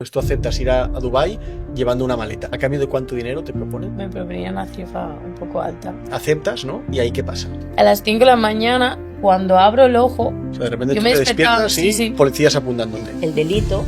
Pues tú aceptas ir a Dubái llevando una maleta. ¿A cambio de cuánto dinero te proponen? Me proponían una cifra un poco alta. Aceptas, ¿no? ¿Y ahí qué pasa? A las 5 de la mañana, cuando abro el ojo, O sea, de repente Yo tú me te despertaba, despiertas y sí. policías apuntándote. El delito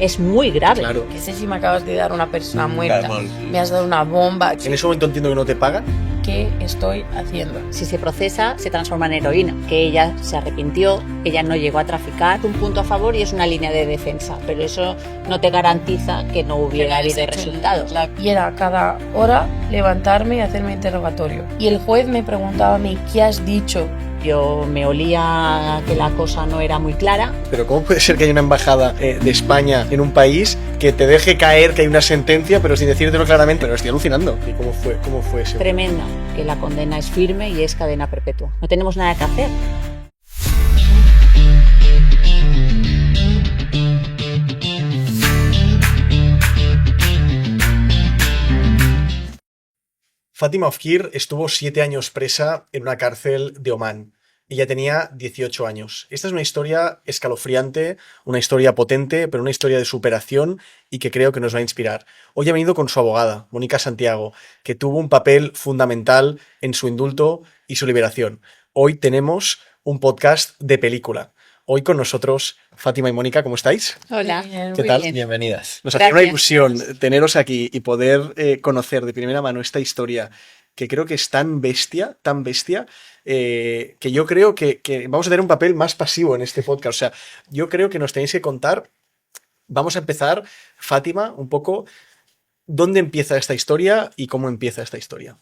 es muy grave. Claro. que sé si me acabas de dar una persona muerta, Claro. me has dado una bomba, En ese momento entiendo que no te pagan. ¿qué estoy haciendo? Si se procesa, se transforma en heroína. Que ella se arrepintió, ella no llegó a traficar. Un punto a favor y es una línea de defensa, pero eso no te garantiza que no hubiera habido resultados. Y era cada hora levantarme y hacerme interrogatorio. Y el juez me preguntaba a mí, ¿qué has dicho? Yo me olía que la cosa no era muy clara. Pero ¿cómo puede ser que haya una embajada de España en un país que te deje caer que hay una sentencia, pero sin decírtelo claramente? Pero estoy alucinando. ¿Y cómo fue eso? Tremenda, que la condena es firme y es cadena perpetua. No tenemos nada que hacer. Fátima Ofquir estuvo 7 años presa en una cárcel de Omán. Ella tenía 18 años. Esta es una historia escalofriante, una historia potente, pero una historia de superación y que creo que nos va a inspirar. Hoy ha venido con su abogada, Mónica Santiago, que tuvo un papel fundamental en su indulto y su liberación. Hoy tenemos un podcast de película. Hoy con nosotros Fátima y Mónica, ¿cómo estáis? Hola. Bien, ¿Qué muy tal? bien. Bienvenidas. Nos hacía una Gracias. ilusión teneros aquí y poder conocer de primera mano esta historia que creo que es tan bestia, que yo creo que vamos a tener un papel más pasivo en este podcast. O sea, yo creo que nos tenéis que contar. Vamos a empezar, Fátima, un poco dónde empieza esta historia y cómo empieza esta historia.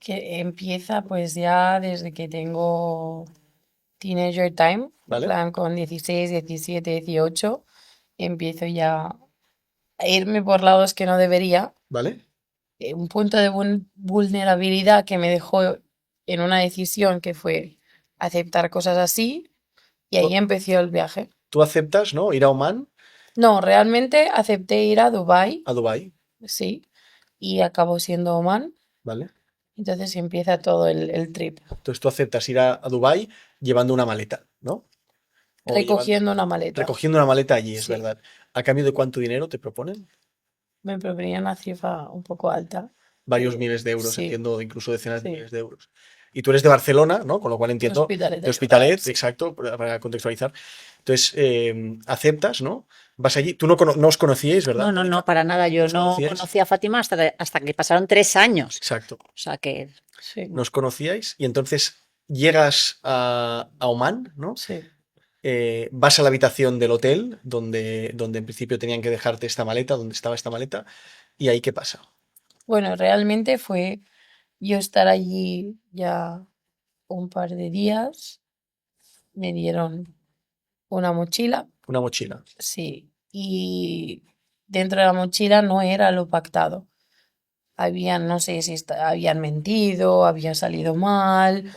Que empieza pues ya desde que tengo teenager time, ¿Vale? en plan con 16, 17, 18, empiezo ya a irme por lados que no debería. ¿Vale? Un punto de vulnerabilidad que me dejó en una decisión que fue aceptar cosas así y ahí empezó el viaje. Tú aceptas, ¿no? Ir a Omán, No, realmente acepté ir a Dubái, a Dubái, sí, y acabó siendo Oman, ¿vale? entonces empieza todo el trip, Entonces tú aceptas ir a Dubái llevando una maleta, ¿no? O recogiendo una maleta. recogiendo una maleta allí, es Sí. verdad. ¿A cambio de cuánto dinero te proponen? Me proponían una cifra un poco alta. Varios miles de euros, Sí. entiendo, incluso decenas de Sí. miles de euros. Y tú eres de Barcelona, ¿no? Con lo cual entiendo. Hospitalet, De Hospitalet, sí. exacto, para contextualizar. Entonces, aceptas, ¿no? Vas allí. Tú no os conocíais, ¿verdad? No, para nada. Yo ¿Os no conocíais? conocí a Fátima hasta que pasaron 3 años. Exacto. O sea que Sí, Nos conocíais y entonces llegas a Omán, ¿no? sí. Vas a la habitación del hotel donde en principio tenían que dejarte esta maleta, donde estaba esta maleta, y ahí ¿qué pasa? Bueno, realmente fue yo estar allí ya un par de días, me dieron una mochila, Una mochila. sí, y dentro de la mochila no era lo pactado. Habían, no sé si habían mentido, había salido mal,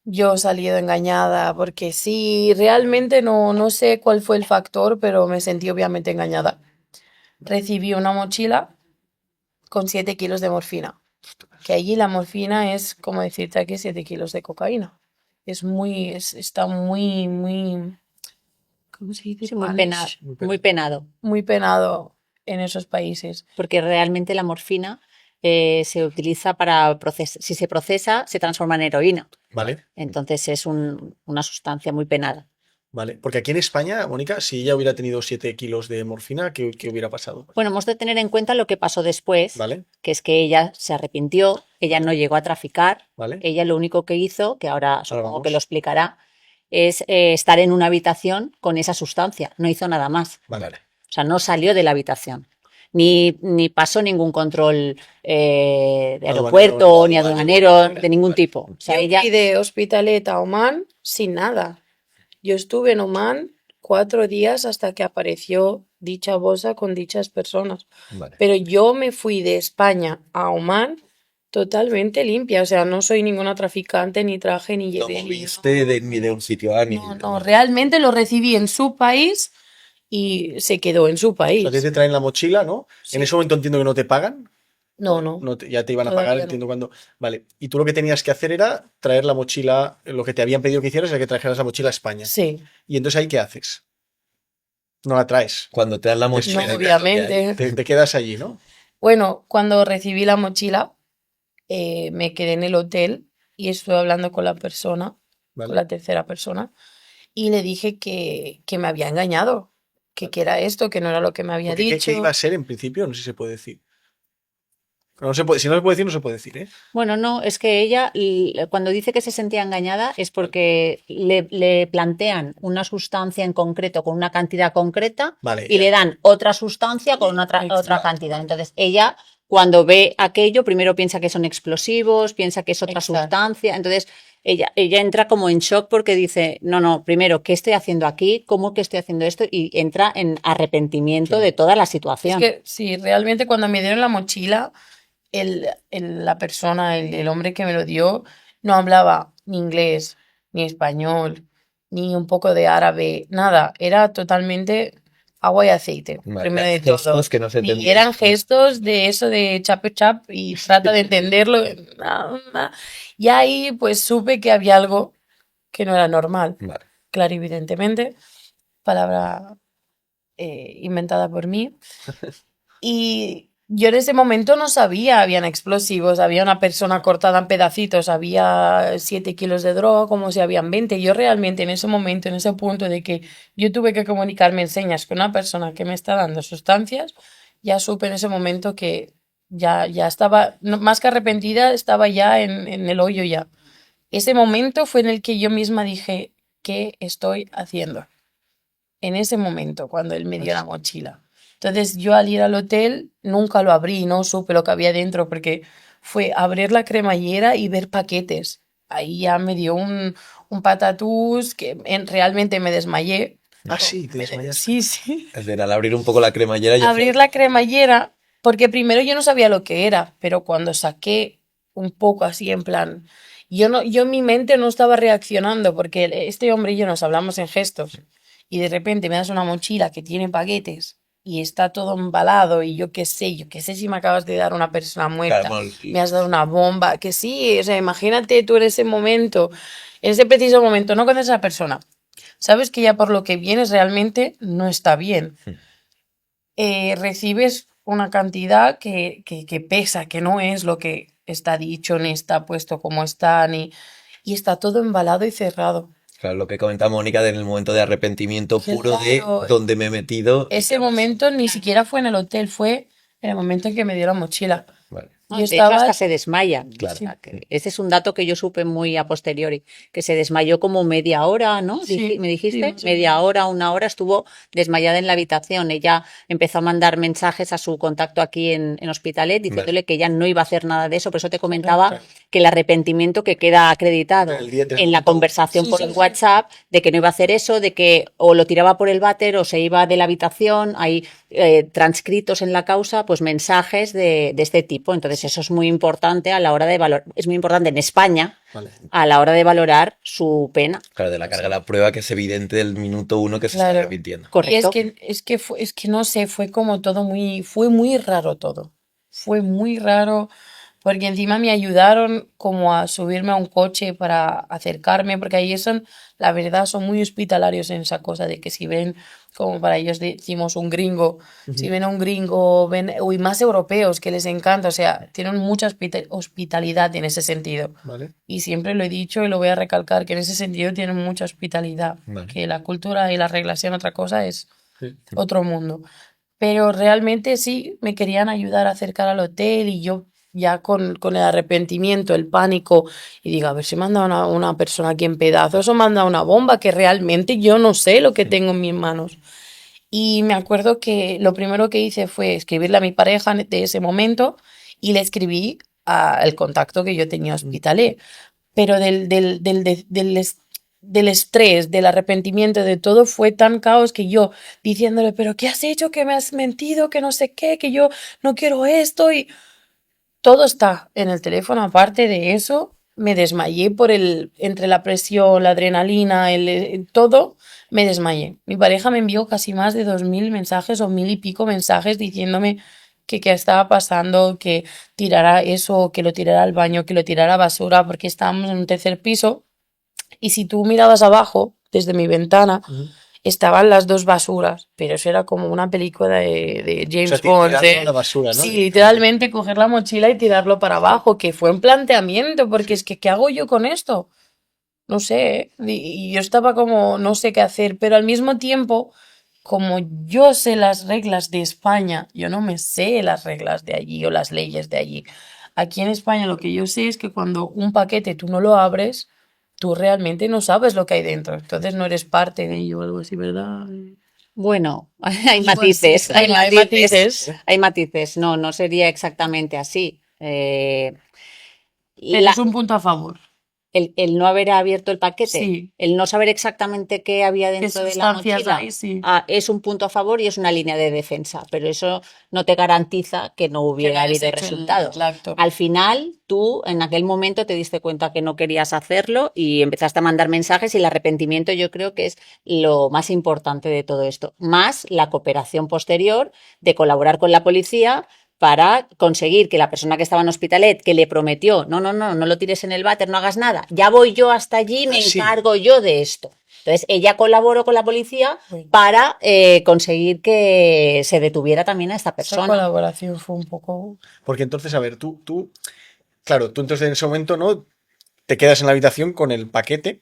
yo he salido engañada porque sí, realmente no sé cuál fue el factor, pero me sentí obviamente engañada. Recibí una mochila con 7 kilos de morfina, que allí la morfina es como decirte aquí 7 kilos de cocaína. Está muy, ¿cómo se dice? sí, muy Punish. penado. Muy penado en esos países. Porque realmente la morfina se utiliza para si se procesa, se transforma en heroína. ¿Vale? Entonces es una sustancia muy penada. Vale. Porque aquí en España, Mónica, si ella hubiera tenido 7 kilos de morfina, ¿qué hubiera pasado? Bueno, hemos de tener en cuenta lo que pasó después, ¿Vale? que es que ella se arrepintió, ella no llegó a traficar, ¿Vale? ella lo único que hizo, que ahora supongo vamos. que lo explicará, es estar en una habitación con esa sustancia, no hizo nada más. Vale. O sea, no salió de la habitación. Ni pasó ningún control de aeropuerto, ni aduanero, de ningún tipo. O sea, Yo ella fui de Hospitalet a Oman sin nada. Yo estuve en Oman 4 días hasta que apareció dicha bolsa con dichas personas. Vale. Pero yo me fui de España a Oman totalmente limpia. O sea, no soy ninguna traficante, ni traje, ni No llevé. moviste ni de un sitio a ni No, realmente lo recibí en su país y se quedó en su O país. sea, te traen la mochila, ¿no? Sí. En ese momento entiendo que no te pagan. No. Ya te iban a Todavía pagar, no. entiendo cuándo. Vale. Y tú lo que tenías que hacer era traer la mochila, lo que te habían pedido que hicieras era que trajeras la mochila a España. Sí. Y entonces ahí, ¿qué haces? No la traes. Cuando te dan la No, mochila. obviamente. Te quedas allí, ¿no? Bueno, cuando recibí la mochila, me quedé en el hotel y estuve hablando con la persona, con Vale. la tercera persona, y le dije que me había engañado, que era esto, que no era lo que me había Porque, ¿qué dicho. iba a ser en principio? No sé si se puede decir. No se puede, si no se puede decir, no se puede decir, ¿eh? Bueno, no, es que ella cuando dice que se sentía engañada es porque le plantean una sustancia en concreto con una cantidad concreta Vale. y le dan otra sustancia con otra Exacto. cantidad. Entonces ella cuando ve aquello primero piensa que son explosivos, piensa que es otra Exacto. sustancia. Entonces ella entra como en shock porque dice, no, primero, ¿qué estoy haciendo aquí? ¿Cómo que estoy haciendo esto? Y entra en arrepentimiento Claro. de toda la Es situación. que sí, realmente cuando me dieron la mochila, la persona, el hombre que me lo dio, no hablaba ni inglés, ni español, ni un poco de árabe, nada. Era totalmente agua y aceite, Vale, primero de todo. gestos que no se Y entendían. eran gestos de eso de chap chap y trata de entenderlo. Y ahí pues supe que había algo que no era normal, Vale. claro, evidentemente. Palabra inventada por mí. Y yo en ese momento no sabía, habían explosivos, había una persona cortada en pedacitos, había 7 kilos de droga, como si habían 20. Yo realmente en ese momento, en ese punto de que yo tuve que comunicarme en señas con una persona que me está dando sustancias, ya supe en ese momento que ya estaba, más que arrepentida, estaba ya en el hoyo ya. Ese momento fue en el que yo misma dije, ¿qué estoy haciendo? En ese momento, cuando él me dio la mochila. Entonces yo al ir al hotel nunca lo abrí, no supe lo que había dentro porque fue abrir la cremallera y ver paquetes. Ahí ya me dio un patatús que realmente me desmayé. Ah, sí, te desmayaste. Sí. Es decir, al abrir un poco la cremallera ya Abrir la cremallera porque primero yo no sabía lo que era, pero cuando saqué un poco así en plan, yo en mi mente no estaba reaccionando porque este hombre y yo nos hablamos en gestos y de repente me das una mochila que tiene paquetes y está todo embalado y yo qué sé si me acabas de dar una persona muerta, Claro, me has dado una bomba, que sí, o sea, imagínate tú en ese momento, en ese preciso momento, no conoces a esa persona, sabes que ya por lo que vienes realmente no está bien. Recibes una cantidad que pesa, que no es lo que está dicho, ni está puesto como está, y está todo embalado y cerrado. claro, lo que comenta Mónica en el momento de arrepentimiento puro de Claro. dónde me he metido. Ese momento ni siquiera fue en el hotel, fue en el momento en que me dio la mochila. Vale. No, Yo de hecho, estaba... hasta se desmaya. Claro. O sea, que ese es un dato que yo supe muy a posteriori, que se desmayó como media hora, ¿no? Sí, ¿Me dijiste? sí, más o Media menos. hora, una hora estuvo desmayada en la habitación. Ella empezó a mandar mensajes a su contacto aquí en Hospitalet diciéndole que ella no iba a hacer nada de eso. Por eso te comentaba Correcto. que el arrepentimiento que queda acreditado El día en la conversación por el Sí. WhatsApp de que no iba a hacer eso, de que o lo tiraba por el váter o se iba de la habitación. Hay transcritos en la causa, pues mensajes de este tipo. Entonces eso es muy importante a la hora de valorar, es muy importante en España Vale. a la hora de valorar su pena. Claro, de la carga de la prueba que es evidente del minuto uno que se Claro. está arrepintiendo. Y Correcto. es que no sé, fue como todo fue muy raro todo. Fue muy raro porque encima me ayudaron como a subirme a un coche para acercarme, porque ahí son, la verdad, son muy hospitalarios en esa cosa de que si ven, como para ellos decimos un gringo, si ven a un gringo, ven, y más europeos que les encanta, o sea, tienen mucha hospitalidad en ese sentido. Vale. Y siempre lo he dicho y lo voy a recalcar, que en ese sentido tienen mucha hospitalidad. Vale. Que la cultura y la regla sean otra cosa es Sí. otro mundo. Pero realmente sí, me querían ayudar a acercar al hotel y yo ya con el arrepentimiento, el pánico, y digo, a ver si me han dado una persona aquí en pedazos o me han dado una bomba, que realmente yo no sé lo que tengo en mis manos. Y me acuerdo que lo primero que hice fue escribirle a mi pareja de ese momento y le escribí al contacto que yo tenía hospitalé. Pero del estrés, del arrepentimiento, de todo fue tan caos que yo diciéndole, pero ¿qué has hecho? Que me has mentido, que no sé qué, que yo no quiero esto y todo está en el teléfono. Aparte de eso, me desmayé entre la presión, la adrenalina, todo, me desmayé. Mi pareja me envió casi más de 2000 mensajes o 1000 y pico mensajes diciéndome que qué estaba pasando, que tirara eso, que lo tirara al baño, que lo tirara a basura, porque estábamos en un tercer piso y si tú mirabas abajo desde mi ventana, estaban las dos basuras, pero eso era como una película de O James sea, Bond. tirarlo a la basura, ¿no? Sí, literalmente coger la mochila y tirarlo para abajo, que fue un planteamiento, porque es que, ¿qué hago yo con esto? No sé, y yo estaba como, no sé qué hacer, pero al mismo tiempo, como yo sé las reglas de España, yo no me sé las reglas de allí o las leyes de allí. Aquí en España lo que yo sé es que cuando un paquete tú no lo abres, tú realmente no sabes lo que hay dentro, entonces no eres parte de ello o algo así, ¿verdad? Bueno, hay Igual sí, matices, hay bueno, hay matices, matices, hay matices. No, no sería exactamente así. pero La, es un punto a favor. el no haber abierto el paquete, Sí, el no saber exactamente qué había qué dentro de la sustancias mochila, hay, sí. es un punto a favor y es una línea de defensa, pero eso no te garantiza que no Que no hubiera hayas habido hecho resultados. el acto. Al final, tú en aquel momento te diste cuenta que no querías hacerlo y empezaste a mandar mensajes y el arrepentimiento yo creo que es lo más importante de todo esto, más la cooperación posterior de colaborar con la policía para conseguir que la persona que estaba en Hospitalet, que le prometió, no lo tires en el váter, no hagas nada, ya voy yo hasta allí, me Sí. encargo yo de esto. Entonces, ella colaboró con la policía Bueno, para conseguir que se detuviera también a esta esa persona. colaboración fue un poco... Porque entonces, a ver, claro, tú entonces en ese momento, ¿no? Te quedas en la habitación con el paquete,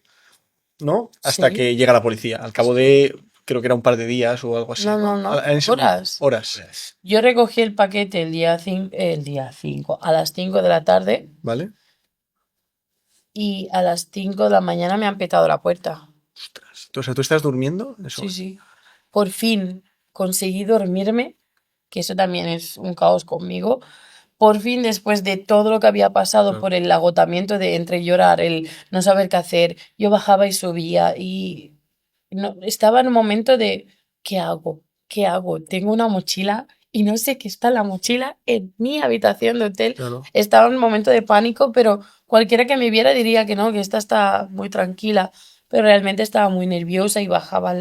¿no? Hasta Sí. que llega la policía. Al cabo de, creo que era un par de días o algo así, No, ¿no? no, no. En ese- Horas. Horas, Yo recogí el paquete el día 5 a las 5 de la tarde ¿vale? y a las 5 de la mañana me han petado la puerta. Ostras. O sea, ¿tú estás durmiendo? Eso. Sí, sí. Por fin conseguí dormirme, que eso también es un caos conmigo. Por fin, después de todo lo que había pasado Claro. por el agotamiento de entre llorar, el no saber qué hacer, yo bajaba y subía y no, estaba en un momento de ¿qué hago? ¿Qué hago? Tengo una mochila y no sé qué está en la mochila en mi habitación de hotel. Claro. Estaba en un momento de pánico, pero cualquiera que me viera diría que no, que esta está muy tranquila. Pero realmente estaba muy nerviosa y bajaba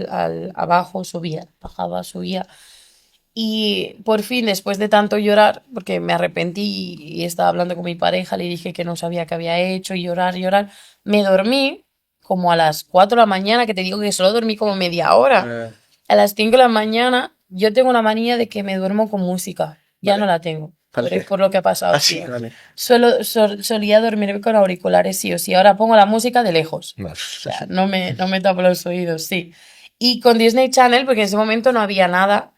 abajo, subía, bajaba, subía. Y por fin, después de tanto llorar, porque me arrepentí y estaba hablando con mi pareja, le dije que no sabía qué había hecho y llorar, llorar, me dormí como a las 4 de la mañana, que te digo que solo dormí como media hora. Eh, A las 5 de la mañana yo tengo una manía de que me duermo con música. Ya Vale. no la tengo. Vale. Por lo que ha pasado. ah, sí, Sí. vale. Solía dormirme con auriculares sí o sí. Ahora pongo la música de lejos. Vale. O sea, no me tapo los oídos, sí. Y con Disney Channel, porque en ese momento no había nada,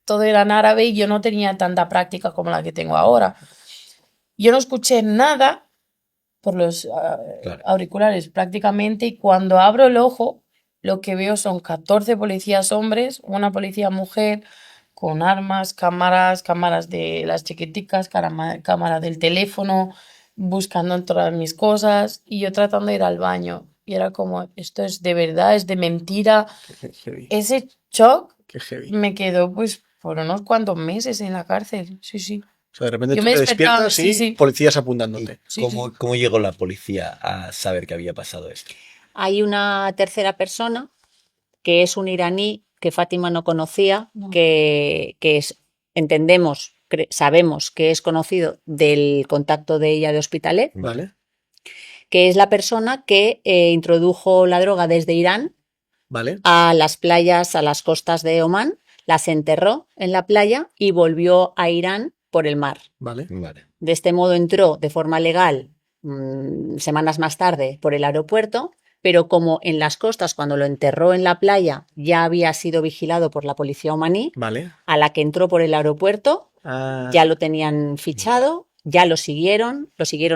todo era en árabe y yo no tenía tanta práctica como la que tengo ahora. Yo no escuché nada por los Claro. auriculares prácticamente y cuando abro el ojo lo que veo son 14 policías hombres, una policía mujer con armas, cámaras de las chiquiticas, cámara del teléfono, buscando en todas mis cosas y yo tratando de ir al baño. Y era como, esto es de verdad, es de mentira. Qué heavy. Ese shock Qué heavy. me quedó pues por unos cuantos meses en la cárcel. Sí, sí. O sea, de repente Yo tú me te despertaba, despiertas sí, y sí. policías ¿Y apuntándote. Sí, cómo llegó la policía a saber que había pasado esto? Hay una tercera persona que es un iraní que Fátima no conocía, No. que es, entendemos, sabemos que es conocido del contacto de ella de Hospitalet, Vale. que es la persona que introdujo la droga desde Irán Vale. a las playas, a las costas de Omán, las enterró en la playa y volvió a Irán por el mar. Vale. Vale. De este modo entró de forma legal semanas más tarde por el aeropuerto, pero como en las costas, cuando lo enterró en la playa, ya había sido vigilado por la policía omaní, Vale. a la que entró por el aeropuerto, Ah, ya lo tenían fichado, ya lo siguieron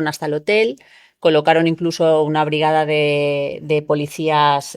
hasta el hotel, colocaron incluso una brigada de policías,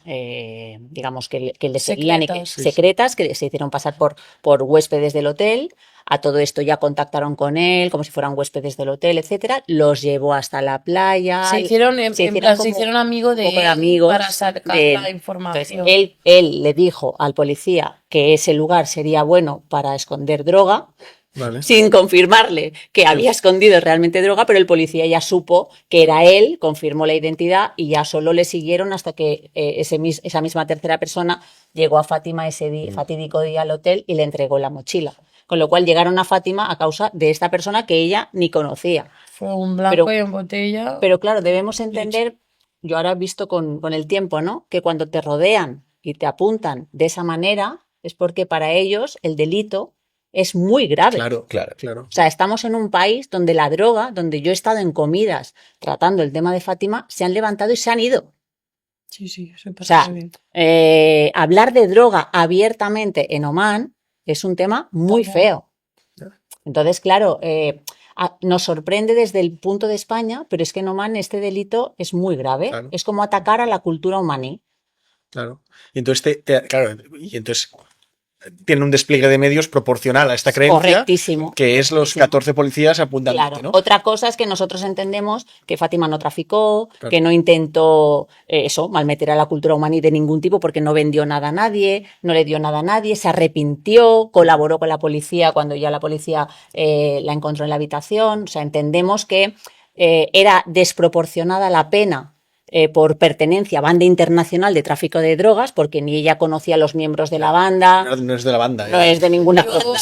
digamos, que le seguían, Secretas. Sí, secretas, que se hicieron pasar por huéspedes del hotel. A todo esto ya contactaron con él, como si fueran huéspedes del hotel, etcétera. Los llevó hasta la playa. Se hicieron, en plan, se como hicieron amigos de un poco de él amigos para sacar de él. la Entonces, información. él le dijo al policía que ese lugar sería bueno para esconder droga, vale. sin confirmarle que había escondido realmente droga, pero el policía ya supo que era él, confirmó la identidad y ya solo le siguieron hasta que esa misma tercera persona llegó a Fátima ese fatídico día al hotel y le entregó la mochila. Con lo cual llegaron a Fátima a causa de esta persona que ella ni conocía. Fue un blanco Pero- y en botella. Pero claro, debemos entender, yo ahora he visto con el tiempo, ¿no? Que cuando te rodean y te apuntan de esa manera, es porque para ellos el delito es muy grave. Claro, Claro. claro. O sea, estamos en un país donde la droga, donde yo he estado en comidas tratando el tema de Fátima, se han levantado y se han ido. Sí, sí, eso O pasa sea, muy bien. hablar de droga abiertamente en Omán es un tema muy Ajá. feo. Entonces, claro, nos sorprende desde el punto de España, pero es que en Omán este delito es muy grave. Claro. Es como atacar a la cultura omaní. Claro. Y entonces, claro, y entonces tiene un despliegue de medios proporcional a esta creencia, Correctísimo. que es los 14 policías apuntándote, Claro. ¿no? Otra cosa es que nosotros entendemos que Fátima no traficó, Claro. que no intentó malmeter a la cultura omaní de ningún tipo porque no vendió nada a nadie, no le dio nada a nadie, se arrepintió, colaboró con la policía cuando ya la policía la encontró en la habitación. O sea, entendemos que era desproporcionada la pena por pertenencia a banda internacional de tráfico de drogas, porque ni ella conocía a los miembros de la banda, No es de la banda. no es de ninguna, Claro.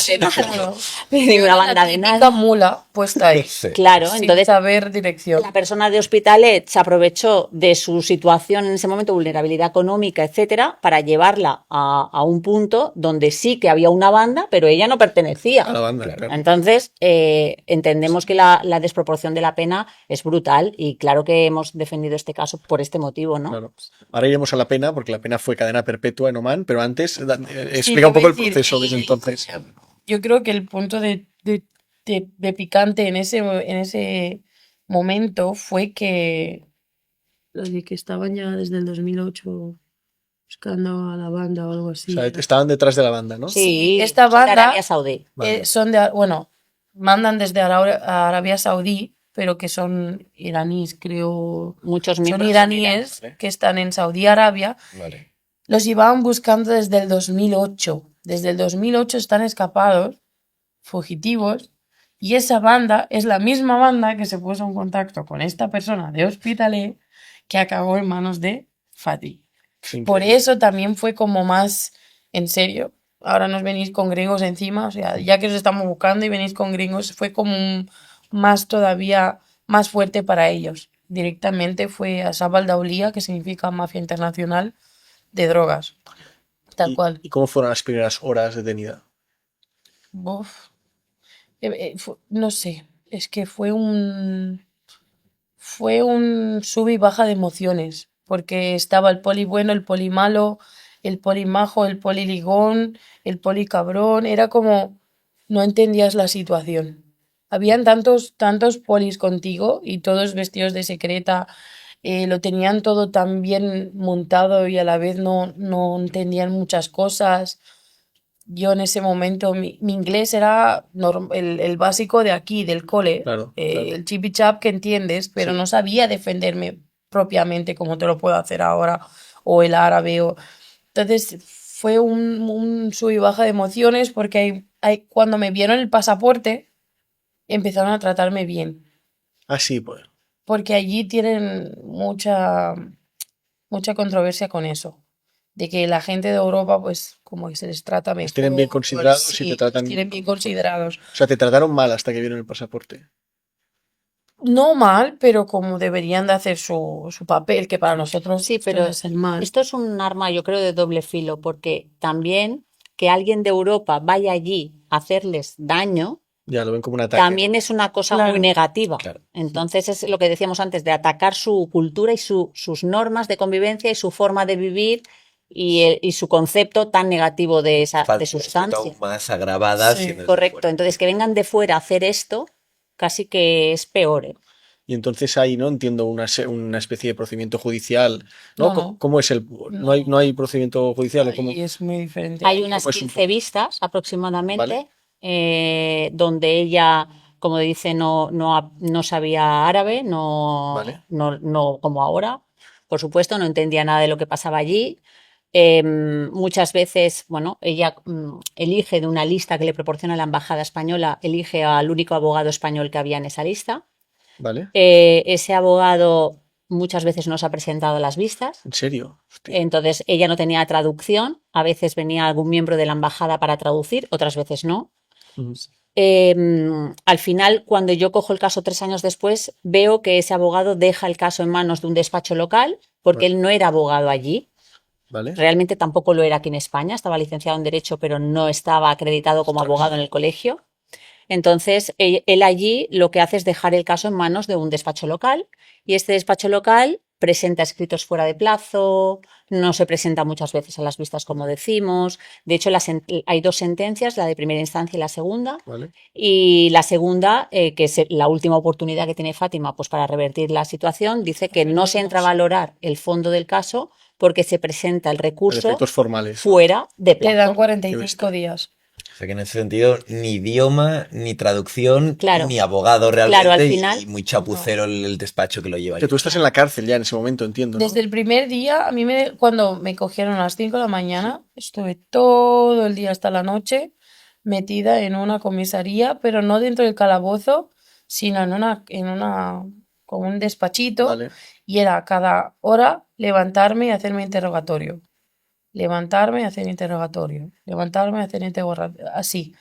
de ninguna banda La de típica nada. mula puesta ahí, Sí. Claro, sin entonces saber dirección. la persona de Hospitalet se aprovechó de su situación en ese momento, vulnerabilidad económica, etcétera, para llevarla a un punto donde sí que había una banda, pero ella no pertenecía. A la banda, claro. Entonces, entendemos que la desproporción de la pena es brutal y claro que hemos defendido este caso por este motivo, ¿no? Claro. Ahora iremos a la pena, porque la pena fue cadena perpetua en Oman, pero antes explica Sí, un te voy poco a el decir, proceso desde entonces. Yo creo que el punto de picante en ese momento fue que los de que estaban ya desde el 2008 buscando a la banda o algo O así. sea, estaban detrás de la banda, ¿no? Sí, esta son de banda- Arabia Saudí. Vale. Son bueno, mandan desde a Arabia Saudí, pero que son iraníes, creo. Muchos Son miembros iraníes Vale. que están en Saudí Arabia. Vale. Los llevaban buscando desde el 2008. Desde el 2008 están escapados, fugitivos, y esa banda es la misma banda que se puso en contacto con esta persona de Hospitalet que acabó en manos de Fatih. Sí, Por increíble. eso también fue como más en serio. Ahora nos venís con gringos encima, o sea, ya que os estamos buscando y venís con gringos, fue como más todavía más fuerte para ellos. Directamente fue a Sabal Daulía, que significa mafia internacional de drogas. Tal cual. ¿Y cómo fueron las primeras horas detenida? Buf. No sé, es que fue un sub y baja de emociones, porque estaba el poli bueno, el poli malo, el poli majo, el poli ligón, el poli cabrón, era como no entendías la situación. Habían tantos polis contigo y todos vestidos de secreta, lo tenían todo tan bien montado y a la vez no entendían muchas cosas. Yo en ese momento, mi inglés era el básico de aquí, del cole, Claro, claro. el chipi chap que entiendes, pero Sí. no sabía defenderme propiamente como te lo puedo hacer ahora, o el árabe. Entonces fue un sub y baja de emociones porque cuando me vieron el pasaporte empezaron a tratarme bien, Ah, sí, pues. porque allí tienen mucha controversia con eso, de que la gente de Europa, pues, como que se les trata mejor. tienen bien considerados y sí, te tratan- los tienen bien considerados. O sea, te trataron mal hasta que vieron el pasaporte. No mal, pero como deberían de hacer su papel, que para nosotros Sí, pero es el mal. esto es un arma, yo creo, de doble filo, porque también que alguien de Europa vaya allí a hacerles daño, Ya lo ven como un ataque. también es una cosa Claro. muy negativa. Claro. Entonces es lo que decíamos antes, de atacar su cultura y sus normas de convivencia y su forma de vivir y su concepto tan negativo de Faltas sustancia. aún más agravadas. Sí, siendo desde Correcto. fuera. Entonces que vengan de fuera a hacer esto, casi que es peor. ¿Eh? Y entonces ahí no entiendo una especie de procedimiento judicial, ¿no? No, no. ¿Cómo es el...? ¿No hay procedimiento judicial? ¿O cómo? Y es muy diferente. Hay unas Pues un 15 vistas aproximadamente, Vale. donde ella, como dice, no sabía árabe, Vale. no como ahora, por supuesto, no entendía nada de lo que pasaba allí. Muchas veces, bueno, ella elige de una lista que le proporciona la embajada española, elige al único abogado español que había en esa lista. ¿Vale? Ese abogado muchas veces no se ha presentado a las vistas. ¿En serio? Hostia. Entonces ella no tenía traducción, a veces venía algún miembro de la embajada para traducir, otras veces no. Ujú. Al final, cuando yo cojo el caso 3 años después, veo que ese abogado deja el caso en manos de un despacho local porque Vale. él no era abogado allí. ¿Vale? Realmente tampoco lo era aquí en España, estaba licenciado en Derecho, pero no estaba acreditado como abogado en el colegio. Entonces, él allí lo que hace es dejar el caso en manos de un despacho local y este despacho local presenta escritos fuera de plazo, no se presenta muchas veces a las vistas como decimos. De hecho, hay 2 sentencias, la de primera instancia y la segunda. ¿Vale? Y la segunda, que es la última oportunidad que tiene Fátima pues, para revertir la situación, dice que no se entra a valorar el fondo del caso porque se presenta el Por recurso efectos formales. fuera de Te dan plazo. 45 días. O sea que en ese sentido, ni idioma, ni traducción, Claro. ni abogado Claro, realmente, al y final- muy chapucero el despacho que lo lleva. Que tú estás en la cárcel ya en ese momento, entiendo, ¿no? Desde el primer día, a mí cuando me cogieron a las 5 de la mañana, estuve todo el día hasta la noche metida en una comisaría, pero no dentro del calabozo, sino como un despachito, Vale. y era cada hora levantarme y hacerme interrogatorio. Levantarme y hacer interrogatorio. Levantarme y hacer interrogatorio. Así,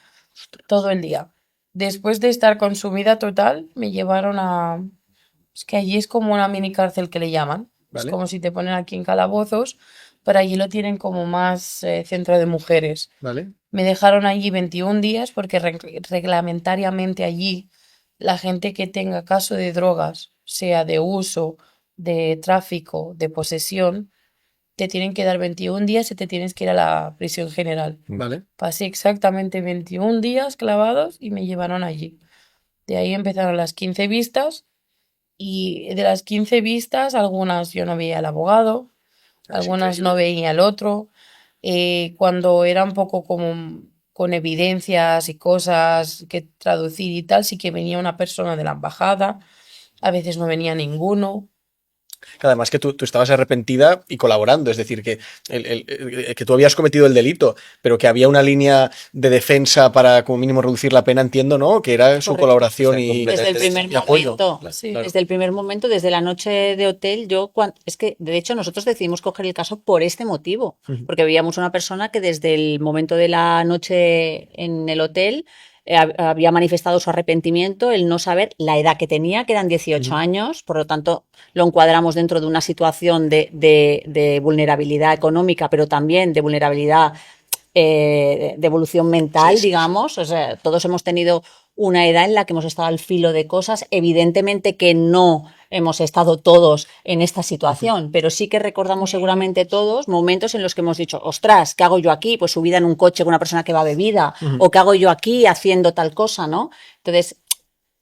todo el día. Después de estar consumida total, me llevaron a... Es que allí es como una mini cárcel que le llaman. Es Vale. como si te ponen aquí en calabozos, pero allí lo tienen como más centro de mujeres. ¿Vale? Me dejaron allí 21 días porque reglamentariamente allí la gente que tenga caso de drogas, sea de uso, de tráfico, de posesión, te tienen que dar 21 días y te tienes que ir a la prisión general. ¿Vale? Pasé exactamente 21 días clavados y me llevaron allí. De ahí empezaron las 15 vistas y de las 15 vistas algunas yo no veía al abogado, algunas no veía al otro. Cuando era un poco como con evidencias y cosas que traducir y tal, sí que venía una persona de la embajada, a veces no venía ninguno. Además que tú estabas arrepentida y colaborando, es decir, que, que tú habías cometido el delito, pero que había una línea de defensa para como mínimo reducir la pena, entiendo, ¿no? Que era su Correcto. colaboración O sea, y, Desde el completamente primer y apoyo. momento, Sí. Claro. desde el primer momento, desde la noche de hotel, es que de hecho nosotros decidimos coger el caso por este motivo, Ujú. porque veíamos una persona que desde el momento de la noche en el hotel había manifestado su arrepentimiento, el no saber la edad que tenía, que eran 18 Ujú. años, por lo tanto lo encuadramos dentro de una situación de vulnerabilidad económica, pero también de vulnerabilidad de evolución mental, Sí, sí, sí. digamos. O sea, todos hemos tenido una edad en la que hemos estado al filo de cosas. Evidentemente que no hemos estado todos en esta situación, pero sí que recordamos seguramente todos momentos en los que hemos dicho, ostras, ¿qué hago yo aquí? Pues subida en un coche con una persona que va bebida, o ¿qué hago yo aquí haciendo tal cosa, ¿no? Entonces,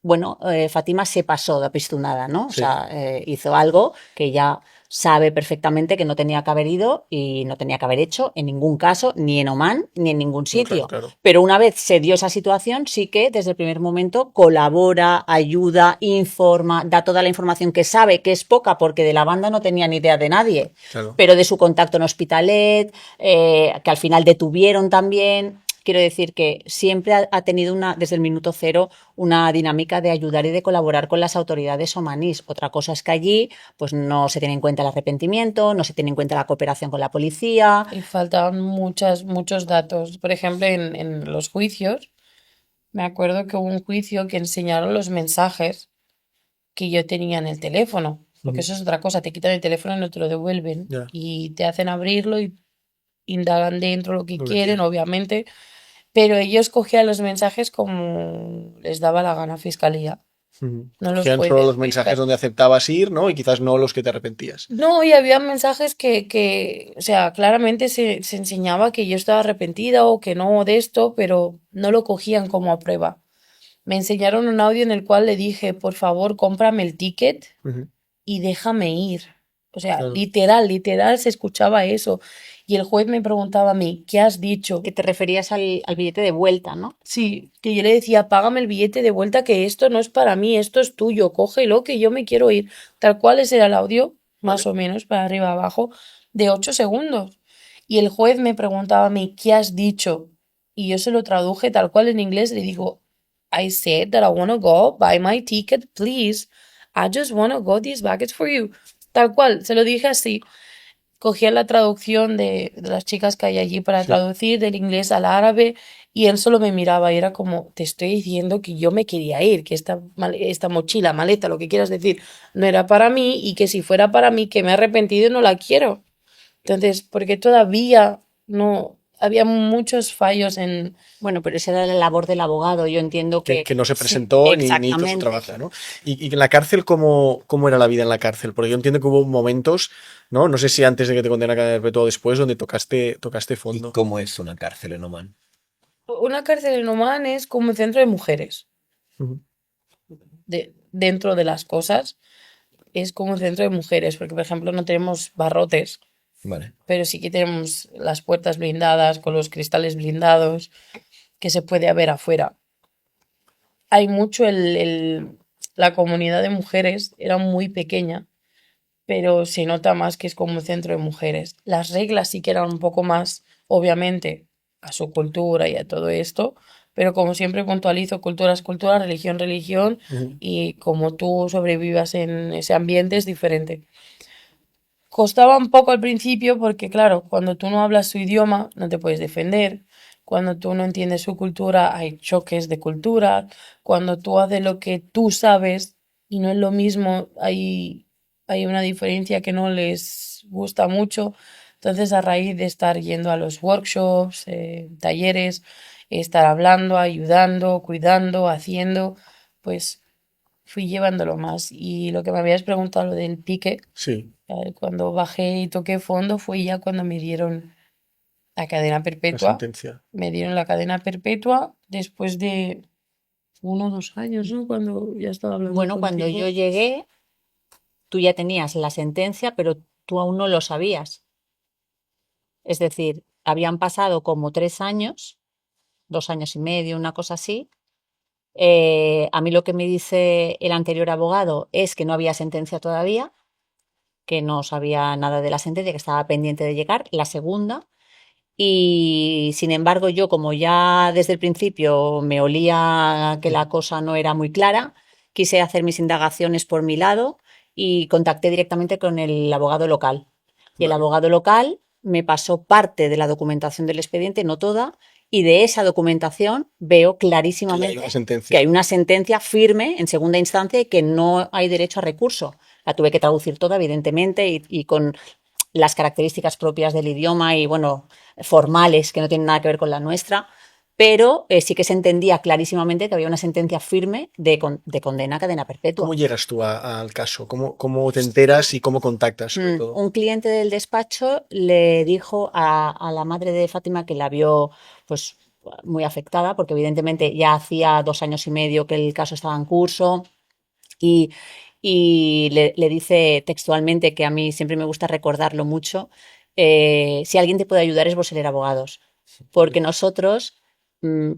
bueno, Fátima se pasó de apistonada, ¿no? O Sí. sea, hizo algo que ya sabe perfectamente que no tenía que haber ido y no tenía que haber hecho en ningún caso, ni en Oman, ni en ningún sitio. Claro. Pero una vez se dio esa situación, sí que desde el primer momento colabora, ayuda, informa, da toda la información que sabe, que es poca, porque de la banda no tenía ni idea de nadie, Claro. pero de su contacto en Hospitalet, que al final detuvieron también. Quiero decir que siempre ha tenido desde el minuto cero una dinámica de ayudar y de colaborar con las autoridades omaníes. Otra cosa es que allí pues no se tiene en cuenta el arrepentimiento, no se tiene en cuenta la cooperación con la policía. Y faltaban muchos datos. Por ejemplo, en los juicios, me acuerdo que hubo un juicio que enseñaron los mensajes que yo tenía en el teléfono. Porque eso es otra cosa, te quitan el teléfono y no te lo devuelven. Ya. Y te hacen abrirlo y indagan dentro lo que Lo que quieren, quieren. obviamente. Pero ellos cogían los mensajes como les daba la gana Fiscalía. Ujú. No los Cogían solo pueden los mensajes verificar. donde aceptabas ir, ¿no? Y quizás no los que te arrepentías. No, y había mensajes o sea, claramente se enseñaba que yo estaba arrepentida o que no de esto, pero no lo cogían como a prueba. Me enseñaron un audio en el cual le dije, por favor, cómprame el ticket Ujú. y déjame ir. O sea, Claro. literal se escuchaba eso. Y el juez me preguntaba a mí, ¿qué has dicho? Que te referías al billete de vuelta, ¿no? Sí, que yo le decía, págame el billete de vuelta, que esto no es para mí, esto es tuyo, cógelo, que yo me quiero ir. Tal cual ese era el audio, más o menos, para arriba abajo, de 8 segundos. Y el juez me preguntaba a mí, ¿qué has dicho? Y yo se lo traduje tal cual en inglés, le digo, I said that I want to go, buy my ticket, please. I just want to go, this bag is for you. Tal cual, se lo dije así. Cogía la traducción de las chicas que hay allí para Sí. traducir del inglés al árabe y él solo me miraba y era como, te estoy diciendo que yo me quería ir, que esta mochila, maleta, lo que quieras decir, no era para mí y que si fuera para mí, que me he arrepentido y no la quiero. Entonces, porque todavía no había muchos fallos en... Bueno, pero esa era la labor del abogado. Yo entiendo Que no se sí, presentó ni hizo su exactamente. trabajo, ¿no? Y en la cárcel, ¿cómo era la vida en la cárcel? Porque yo entiendo que hubo momentos, ¿no? No sé si antes de que te condenen a cadena perpetua o después, donde tocaste ¿Y fondo. cómo es una cárcel en Oman? Una cárcel en Oman es como un centro de mujeres. Ujú. Dentro de las cosas, es como un centro de mujeres, porque, por ejemplo, no tenemos barrotes, Vale. pero sí que tenemos las puertas blindadas, con los cristales blindados, que se puede ver afuera. Hay mucho la comunidad de mujeres era muy pequeña, pero se nota más que es como un centro de mujeres. Las reglas sí que eran un poco más, obviamente, a su cultura y a todo esto, pero como siempre puntualizo, cultura es cultura, religión, religión, Ujú. y como tú sobrevivas en ese ambiente es diferente. Costaba un poco al principio porque, claro, cuando tú no hablas su idioma, no te puedes defender. Cuando tú no entiendes su cultura, hay choques de cultura. Cuando tú haces lo que tú sabes y no es lo mismo, hay una diferencia que no les gusta mucho. Entonces, a raíz de estar yendo a los workshops, talleres, estar hablando, ayudando, cuidando, haciendo, pues fui llevándolo más. Y lo que me habías preguntado, lo del pique, Sí, cuando bajé y toqué fondo fue ya cuando me dieron la cadena la perpetua. sentencia. Me dieron la cadena perpetua después de 1 o 2 años, ¿no? Cuando ya estaba hablando Bueno, cuando contigo. yo llegué, tú ya tenías la sentencia, pero tú aún no lo sabías. Es decir, habían pasado como 3 años, 2 años y medio, una cosa así. A mí lo que me dice el anterior abogado es que no había sentencia todavía, que no sabía nada de la sentencia, que estaba pendiente de llegar, la segunda. Y sin embargo, yo como ya desde el principio me olía que la cosa no era muy clara, quise hacer mis indagaciones por mi lado y contacté directamente con el abogado local. Y el Vale. abogado local me pasó parte de la documentación del expediente, no toda, y de esa documentación veo Que ya hay clarísimamente una que sentencia. hay una sentencia firme en segunda instancia y que no hay derecho a recurso. La tuve que traducir toda, evidentemente, y con las características propias del idioma y, bueno, formales que no tienen nada que ver con la nuestra, pero sí que se entendía clarísimamente que había una sentencia firme de condena a cadena perpetua. ¿Cómo llegas tú al caso? ¿Cómo te enteras y cómo contactas, sobre todo? Un cliente del despacho le dijo a la madre de Fátima, que la vio pues muy afectada, porque evidentemente ya hacía 2 años y medio que el caso estaba en curso, y, y le dice textualmente, que a mí siempre me gusta recordarlo mucho, si alguien te puede ayudar es Boseler Abogados, porque nosotros,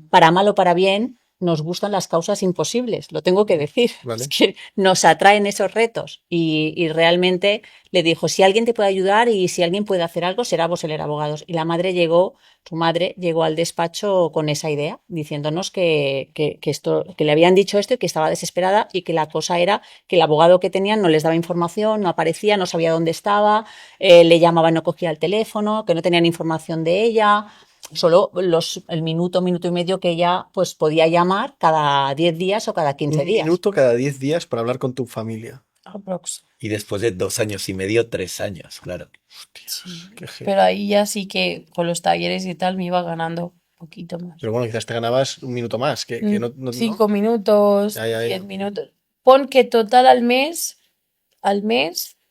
para mal o para bien, nos gustan las causas imposibles, lo tengo que decir, es Vale. que nos atraen esos retos, y realmente le dijo, si alguien te puede ayudar y si alguien puede hacer algo, será Boseler Abogados. Y su madre llegó al despacho con esa idea, diciéndonos que le habían dicho esto y que estaba desesperada, y que la cosa era que el abogado que tenían no les daba información, no aparecía, no sabía dónde estaba, le llamaba y no cogía el teléfono, que no tenían información de ella, solo el minuto, minuto y medio que ella pues podía llamar cada 10 días o cada 15 Un días. minuto cada 10 días para hablar con tu familia. Aprox. Y después de 2 años y medio, 3 años, claro. Sí. Qué heavy. Pero ahí ya sí que con los talleres y tal me iba ganando un poquito más. Pero bueno, quizás te ganabas un minuto más, que no. 5 minutos, Ya, ya, 10 ya. minutos. Pon que total al mes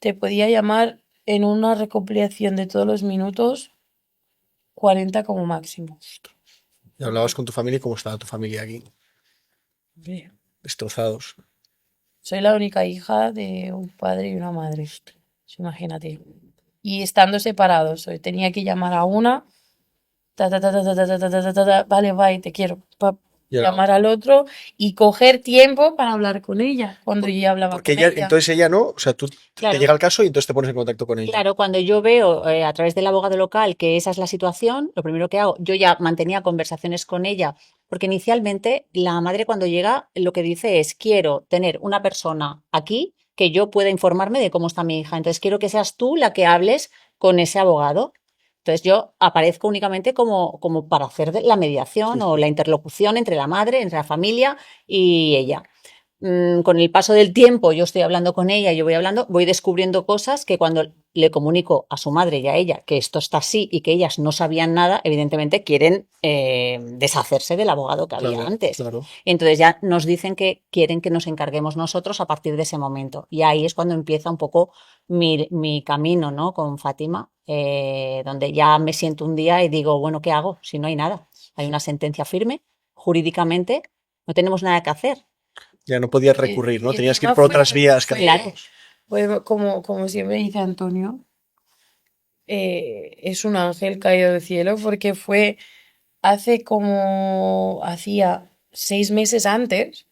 te podía llamar en una recopilación de todos los minutos 40 como máximo. Y hablabas con tu familia y cómo estaba tu familia aquí, Hombre, destrozados. soy la única hija de un padre y una madre. Pues imagínate. Y estando separados, tenía que llamar a una, ta, ta, ta, ta, ta, ta, ta, ta, ta, ta, ta, vale, bye, te quiero. Y era Llamar al otro y coger tiempo para hablar con ella cuando yo ya hablaba porque con ella, ella. entonces ella no, o sea, tú te Claro. llega el caso y entonces te pones en contacto con ella. Claro, cuando yo veo a través del abogado local que esa es la situación, lo primero que hago, yo ya mantenía conversaciones con ella, porque inicialmente la madre, cuando llega, lo que dice es: quiero tener una persona aquí que yo pueda informarme de cómo está mi hija. Entonces quiero que seas tú la que hables con ese abogado. Entonces yo aparezco únicamente como para hacer la mediación Sí, o sí. la interlocución entre la madre, entre la familia y ella. Con el paso del tiempo yo estoy hablando con ella, yo voy hablando, voy descubriendo cosas que cuando le comunico a su madre y a ella que esto está así y que ellas no sabían nada, evidentemente quieren deshacerse del abogado que había Claro, antes. claro. Entonces ya nos dicen que quieren que nos encarguemos nosotros a partir de ese momento. Y ahí es cuando empieza un poco mi camino, ¿no? Con Fátima, donde ya me siento un día y digo, bueno, ¿qué hago si no hay nada? Hay una sentencia firme, jurídicamente, no tenemos nada que hacer. Ya no podías recurrir, ¿no? Y Tenías que ir encima por otras vías. Claro. fue como siempre dice Antonio, es un ángel caído del cielo porque fue hacía 6 meses antes,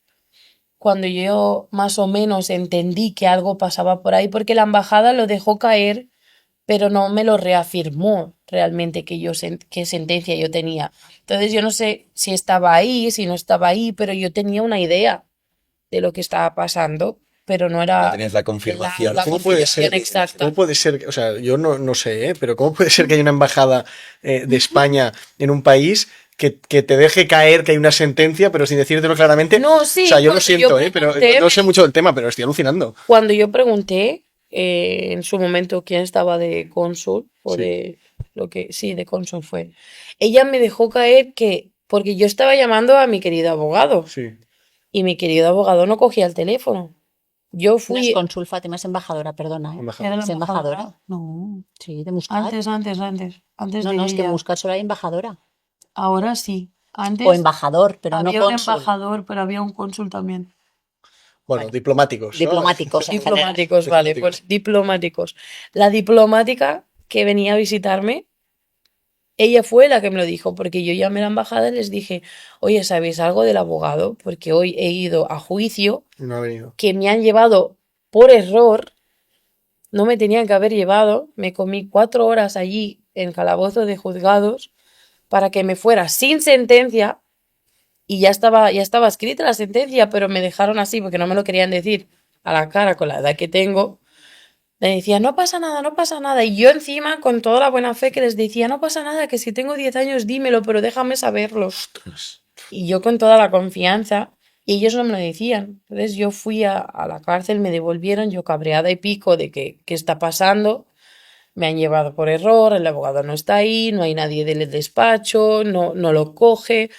cuando yo más o menos entendí que algo pasaba por ahí, porque la embajada lo dejó caer, pero no me lo reafirmó realmente qué sentencia yo tenía. Entonces yo no sé si estaba ahí, si no estaba ahí, pero yo tenía una idea de lo que estaba pasando, pero no No era tenías la confirmación. la ¿Cómo puede confirmación ser? exacta. ¿Cómo puede ser? O sea, yo no sé, ¿eh? Pero ¿cómo puede ser que haya una embajada de España en un país que te deje caer que hay una sentencia, pero sin decírtelo claramente? No, sí, O sea, yo lo cuando siento, yo pero pregunté- no sé mucho del tema, pero estoy alucinando. Cuando yo pregunté en su momento quién estaba de cónsul, o Sí. de lo que, sí, de cónsul fue, ella me dejó caer porque yo estaba llamando a mi querido abogado Sí. y mi querido abogado no cogía el teléfono. Yo No es fui, cónsul, Fátima, es embajadora, perdona, ¿eh? Embajada. era la Es embajadora. embajadora. No, Sí, de Muscat. antes No, de no, es que en ella. Muscat solo hay embajadora. Ahora sí. O Antes embajador, pero no había un cónsul. embajador, pero había un cónsul también. Bueno, diplomáticos, ¿no? Diplomáticos en general. Diplomáticos, vale, pues diplomáticos. La diplomática que venía a visitarme, ella fue la que me lo dijo, porque yo llamé a la embajada y les dije, oye, ¿sabéis algo del abogado? Porque hoy he ido a juicio No ha venido. que me han llevado por error, no me tenían que haber llevado, me comí 4 horas allí en calabozo de juzgados para que me fuera sin sentencia y ya estaba escrita la sentencia, pero me dejaron así porque no me lo querían decir a la cara con la edad que tengo. Me decía, no pasa nada, no pasa nada. Y yo encima, con toda la buena fe que les decía, no pasa nada, que si tengo 10 años, dímelo, pero déjame saberlo. Y yo con toda la confianza, y ellos no me lo decían. Entonces yo fui a la cárcel, me devolvieron, yo cabreada y pico de que qué está pasando. Me han llevado por error, el abogado no está ahí, no hay nadie del despacho, no lo coge.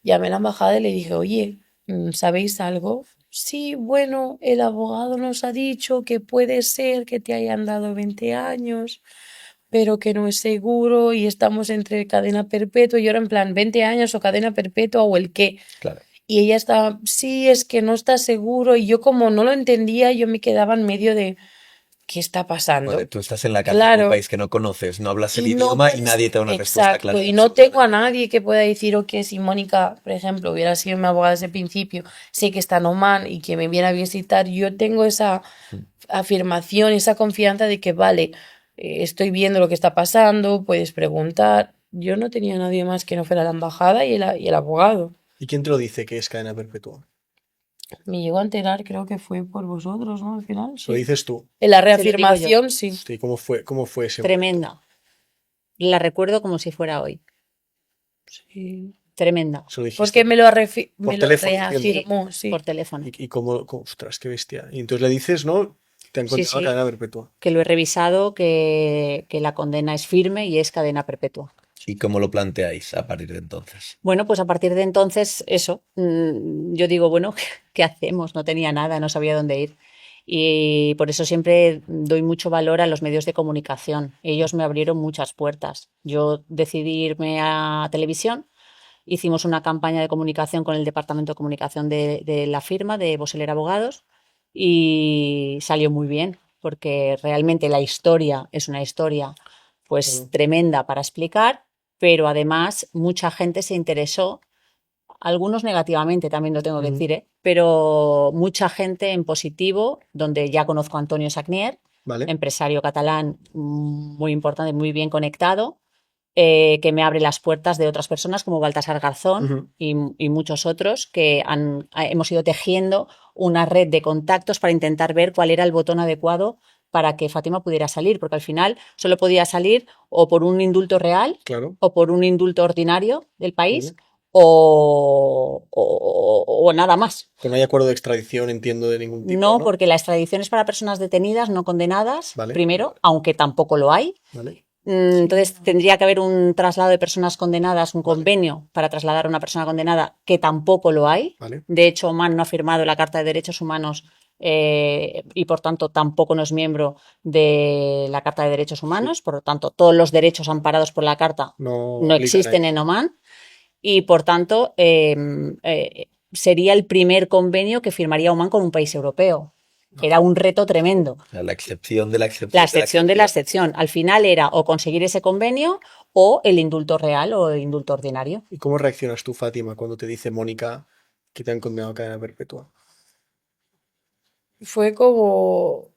Llamé a la embajada y le dije, oye, ¿sabéis algo? Sí, bueno, el abogado nos ha dicho que puede ser que te hayan dado 20 años, pero que no es seguro y estamos entre cadena perpetua. Y yo era en plan, 20 años o cadena perpetua o el qué. Claro. Y ella estaba, sí, es que no está seguro. Y yo como no lo entendía, yo me quedaba en medio de, ¿qué está pasando? Joder, tú estás en la cárcel en Claro. un país que no conoces, no hablas el Y no idioma y puedes- nadie te da una respuesta Exacto, clara. y no tengo a nadie que pueda decir, o que si Mónica, por ejemplo, hubiera sido mi abogada desde el principio, sé que está en Oman y que me viene a visitar, yo tengo esa afirmación, esa confianza de que, vale, estoy viendo lo que está pasando, puedes preguntar. Yo no tenía nadie más que no fuera la embajada y el abogado. ¿Y quién te lo dice que es cadena perpetua? Me llegó a enterar, creo que fue por vosotros, ¿no? Al final, Lo sí. dices tú. En la Se lo digo yo. reafirmación, sí. Sí, ¿cómo fue ese? Tremenda. La recuerdo como si fuera hoy. Sí. Tremenda. Se lo dijiste. Porque me lo Por teléfono, reafirmó, sí. Por teléfono. Y ostras, qué bestia. Y entonces le dices, ¿no? Te han Sí, condenado a sí. cadena perpetua. Que lo he revisado, que la condena es firme y es cadena perpetua. ¿Y cómo lo planteáis a partir de entonces? Bueno, pues a partir de entonces, eso, yo digo, bueno, ¿qué hacemos? No tenía nada, no sabía dónde ir. Y por eso siempre doy mucho valor a los medios de comunicación. Ellos me abrieron muchas puertas. Yo decidí irme a televisión, hicimos una campaña de comunicación con el departamento de comunicación de la firma, de Boseler Abogados, y salió muy bien, porque realmente la historia es una historia pues Claro. tremenda para explicar, pero además mucha gente se interesó, algunos negativamente también lo tengo que Ujú. decir, ¿eh? Pero mucha gente en positivo, donde ya conozco a Antonio Sagnier, ¿Vale? empresario catalán muy importante, muy bien conectado, que me abre las puertas de otras personas como Baltasar Garzón Ujú. y muchos otros que hemos ido tejiendo una red de contactos para intentar ver cuál era el botón adecuado para que Fátima pudiera salir, porque al final solo podía salir o por un indulto real Claro. o por un indulto ordinario del país, Vale. o nada más. Que no hay acuerdo de extradición, entiendo, de ningún tipo, No, ¿no? porque la extradición es para personas detenidas, no condenadas, Vale. primero, aunque tampoco lo hay. Vale. Entonces tendría que haber un traslado de personas condenadas, un convenio para trasladar a una persona condenada, que tampoco lo hay. Vale. De hecho, Oman no ha firmado la Carta de Derechos Humanos y por tanto tampoco no es miembro de la Carta de Derechos Humanos. Por lo tanto, todos los derechos amparados por la Carta No no aplican existen ahí. en Oman y por tanto sería el primer convenio que firmaría Oman con un país europeo. Era un reto tremendo. O sea, la excepción de la excepción. La excepción de la excepción. Al final era o conseguir ese convenio o el indulto real o el indulto ordinario. ¿Y cómo reaccionas tú, Fátima, cuando te dice Mónica que te han condenado a cadena perpetua? Fue como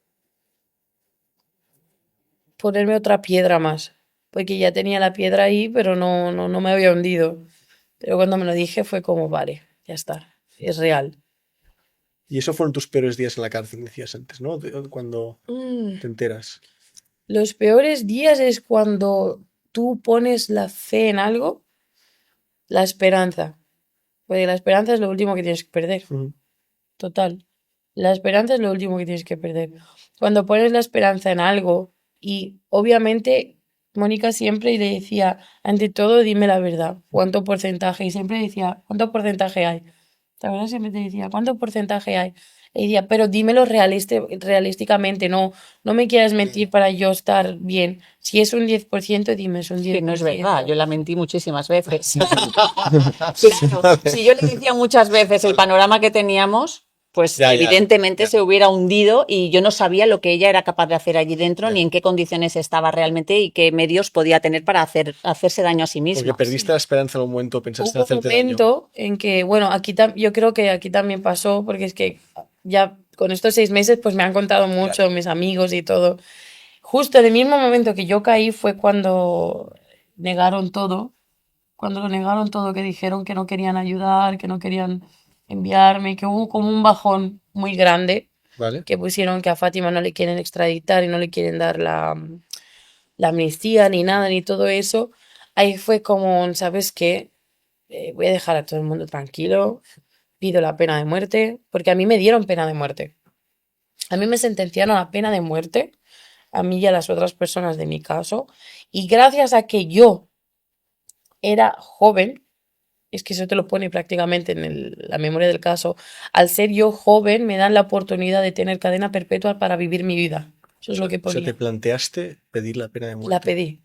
ponerme otra piedra más, porque ya tenía la piedra ahí, pero no me había hundido. Pero cuando me lo dije fue como, vale, ya está, es real. Y eso fueron tus peores días en la cárcel, decías antes, ¿no? Cuando te enteras. Los peores días es cuando tú pones la fe en algo, la esperanza. Porque la esperanza es lo último que tienes que perder. Ujú. Total. La esperanza es lo último que tienes que perder. Cuando pones la esperanza en algo y obviamente Mónica siempre le decía, ante todo dime la verdad, ¿cuánto porcentaje? Y siempre decía, ¿cuánto porcentaje hay? ¿Te acuerdas? Siempre te decía, ¿cuánto porcentaje hay? Y decía, pero dímelo realísticamente, no me quieras mentir para yo estar bien. Si es un 10%, dime, es un 10%. Que no es verdad, yo la mentí muchísimas veces. Claro, si yo le decía muchas veces el panorama que teníamos, pues Ya, evidentemente ya. se hubiera hundido y yo no sabía lo que ella era capaz de hacer allí dentro, ni en qué condiciones estaba realmente y qué medios podía tener para hacerse daño a sí misma. Porque perdiste la esperanza en un momento, pensaste en Hubo un hacerte daño. momento en que, bueno, yo creo que aquí también pasó, porque es que ya con estos 6 meses pues me han contado mucho mis amigos y todo. Justo en el mismo momento que yo caí fue cuando negaron todo, cuando lo negaron todo, que dijeron que no querían ayudar, que no querían enviarme, que hubo como un bajón muy grande, Vale. que pusieron que a Fátima no le quieren extraditar y no le quieren dar la amnistía ni nada, ni todo eso. Ahí fue como, ¿sabes qué? Voy a dejar a todo el mundo tranquilo, pido la pena de muerte, porque a mí me dieron pena de muerte. A mí me sentenciaron a pena de muerte, a mí y a las otras personas de mi caso, y gracias a que yo era joven, es que eso te lo pone prácticamente en la memoria del caso, al ser yo joven me dan la oportunidad de tener cadena perpetua para vivir mi vida. Eso es lo que O sea, te ponía. planteaste pedir la pena de muerte. La pedí.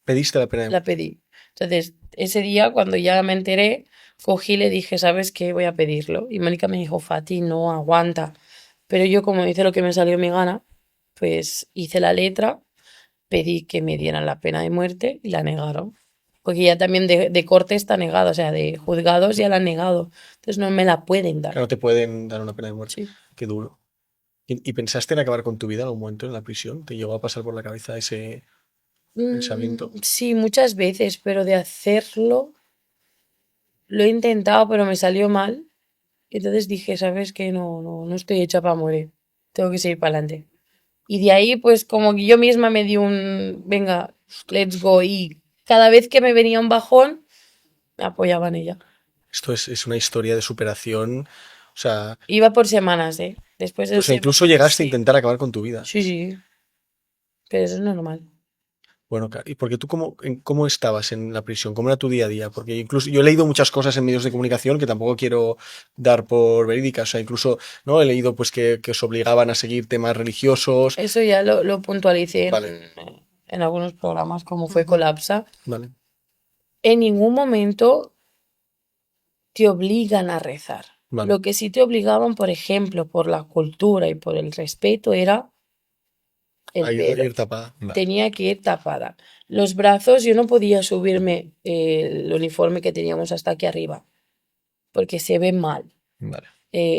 Pediste la pena de La muerte. pedí. Entonces, ese día, cuando ya me enteré, cogí y le dije, ¿sabes qué? Voy a pedirlo. Y Mónica me dijo, Fati, no, aguanta. Pero yo, como hice lo que me salió en mi gana, pues hice la letra, pedí que me dieran la pena de muerte y la negaron. Porque ya también de corte está negada, o sea, de juzgados ya la han negado. Entonces no me la pueden Que dar. no te pueden dar una pena de muerte. Sí. Qué duro. ¿Y pensaste en acabar con tu vida en algún momento en la prisión? ¿Te llegó a pasar por la cabeza ese pensamiento? Sí, muchas veces, pero de hacerlo lo he intentado, pero me salió mal. Entonces dije, ¿sabes qué? No estoy hecha para morir. Tengo que seguir para adelante. Y de ahí, pues como que yo misma me di un, venga, let's go. Y cada vez que me venía un bajón, me apoyaba en ella. Esto es una historia de superación. O sea, Iba por semanas, ¿eh? Después de o sea, incluso semanas, llegaste a sí. intentar acabar con tu vida. Sí, sí. Pero eso es normal. Bueno, ¿y porque tú cómo estabas en la prisión? ¿Cómo era tu día a día? Porque incluso yo he leído muchas cosas en medios de comunicación que tampoco quiero dar por verídicas. O sea, incluso no he leído pues que os obligaban a seguir temas religiosos. Eso ya lo puntualicé Vale. en algunos programas, como fue Colapsa. Vale. En ningún momento te obligan a rezar. Vale. Lo que sí te obligaban, por ejemplo, por la cultura y por el respeto, era el A pelo. ir tapada. Vale. Tenía que ir tapada. Los brazos, yo no podía subirme el uniforme que teníamos hasta aquí arriba, porque se ve mal. Vale.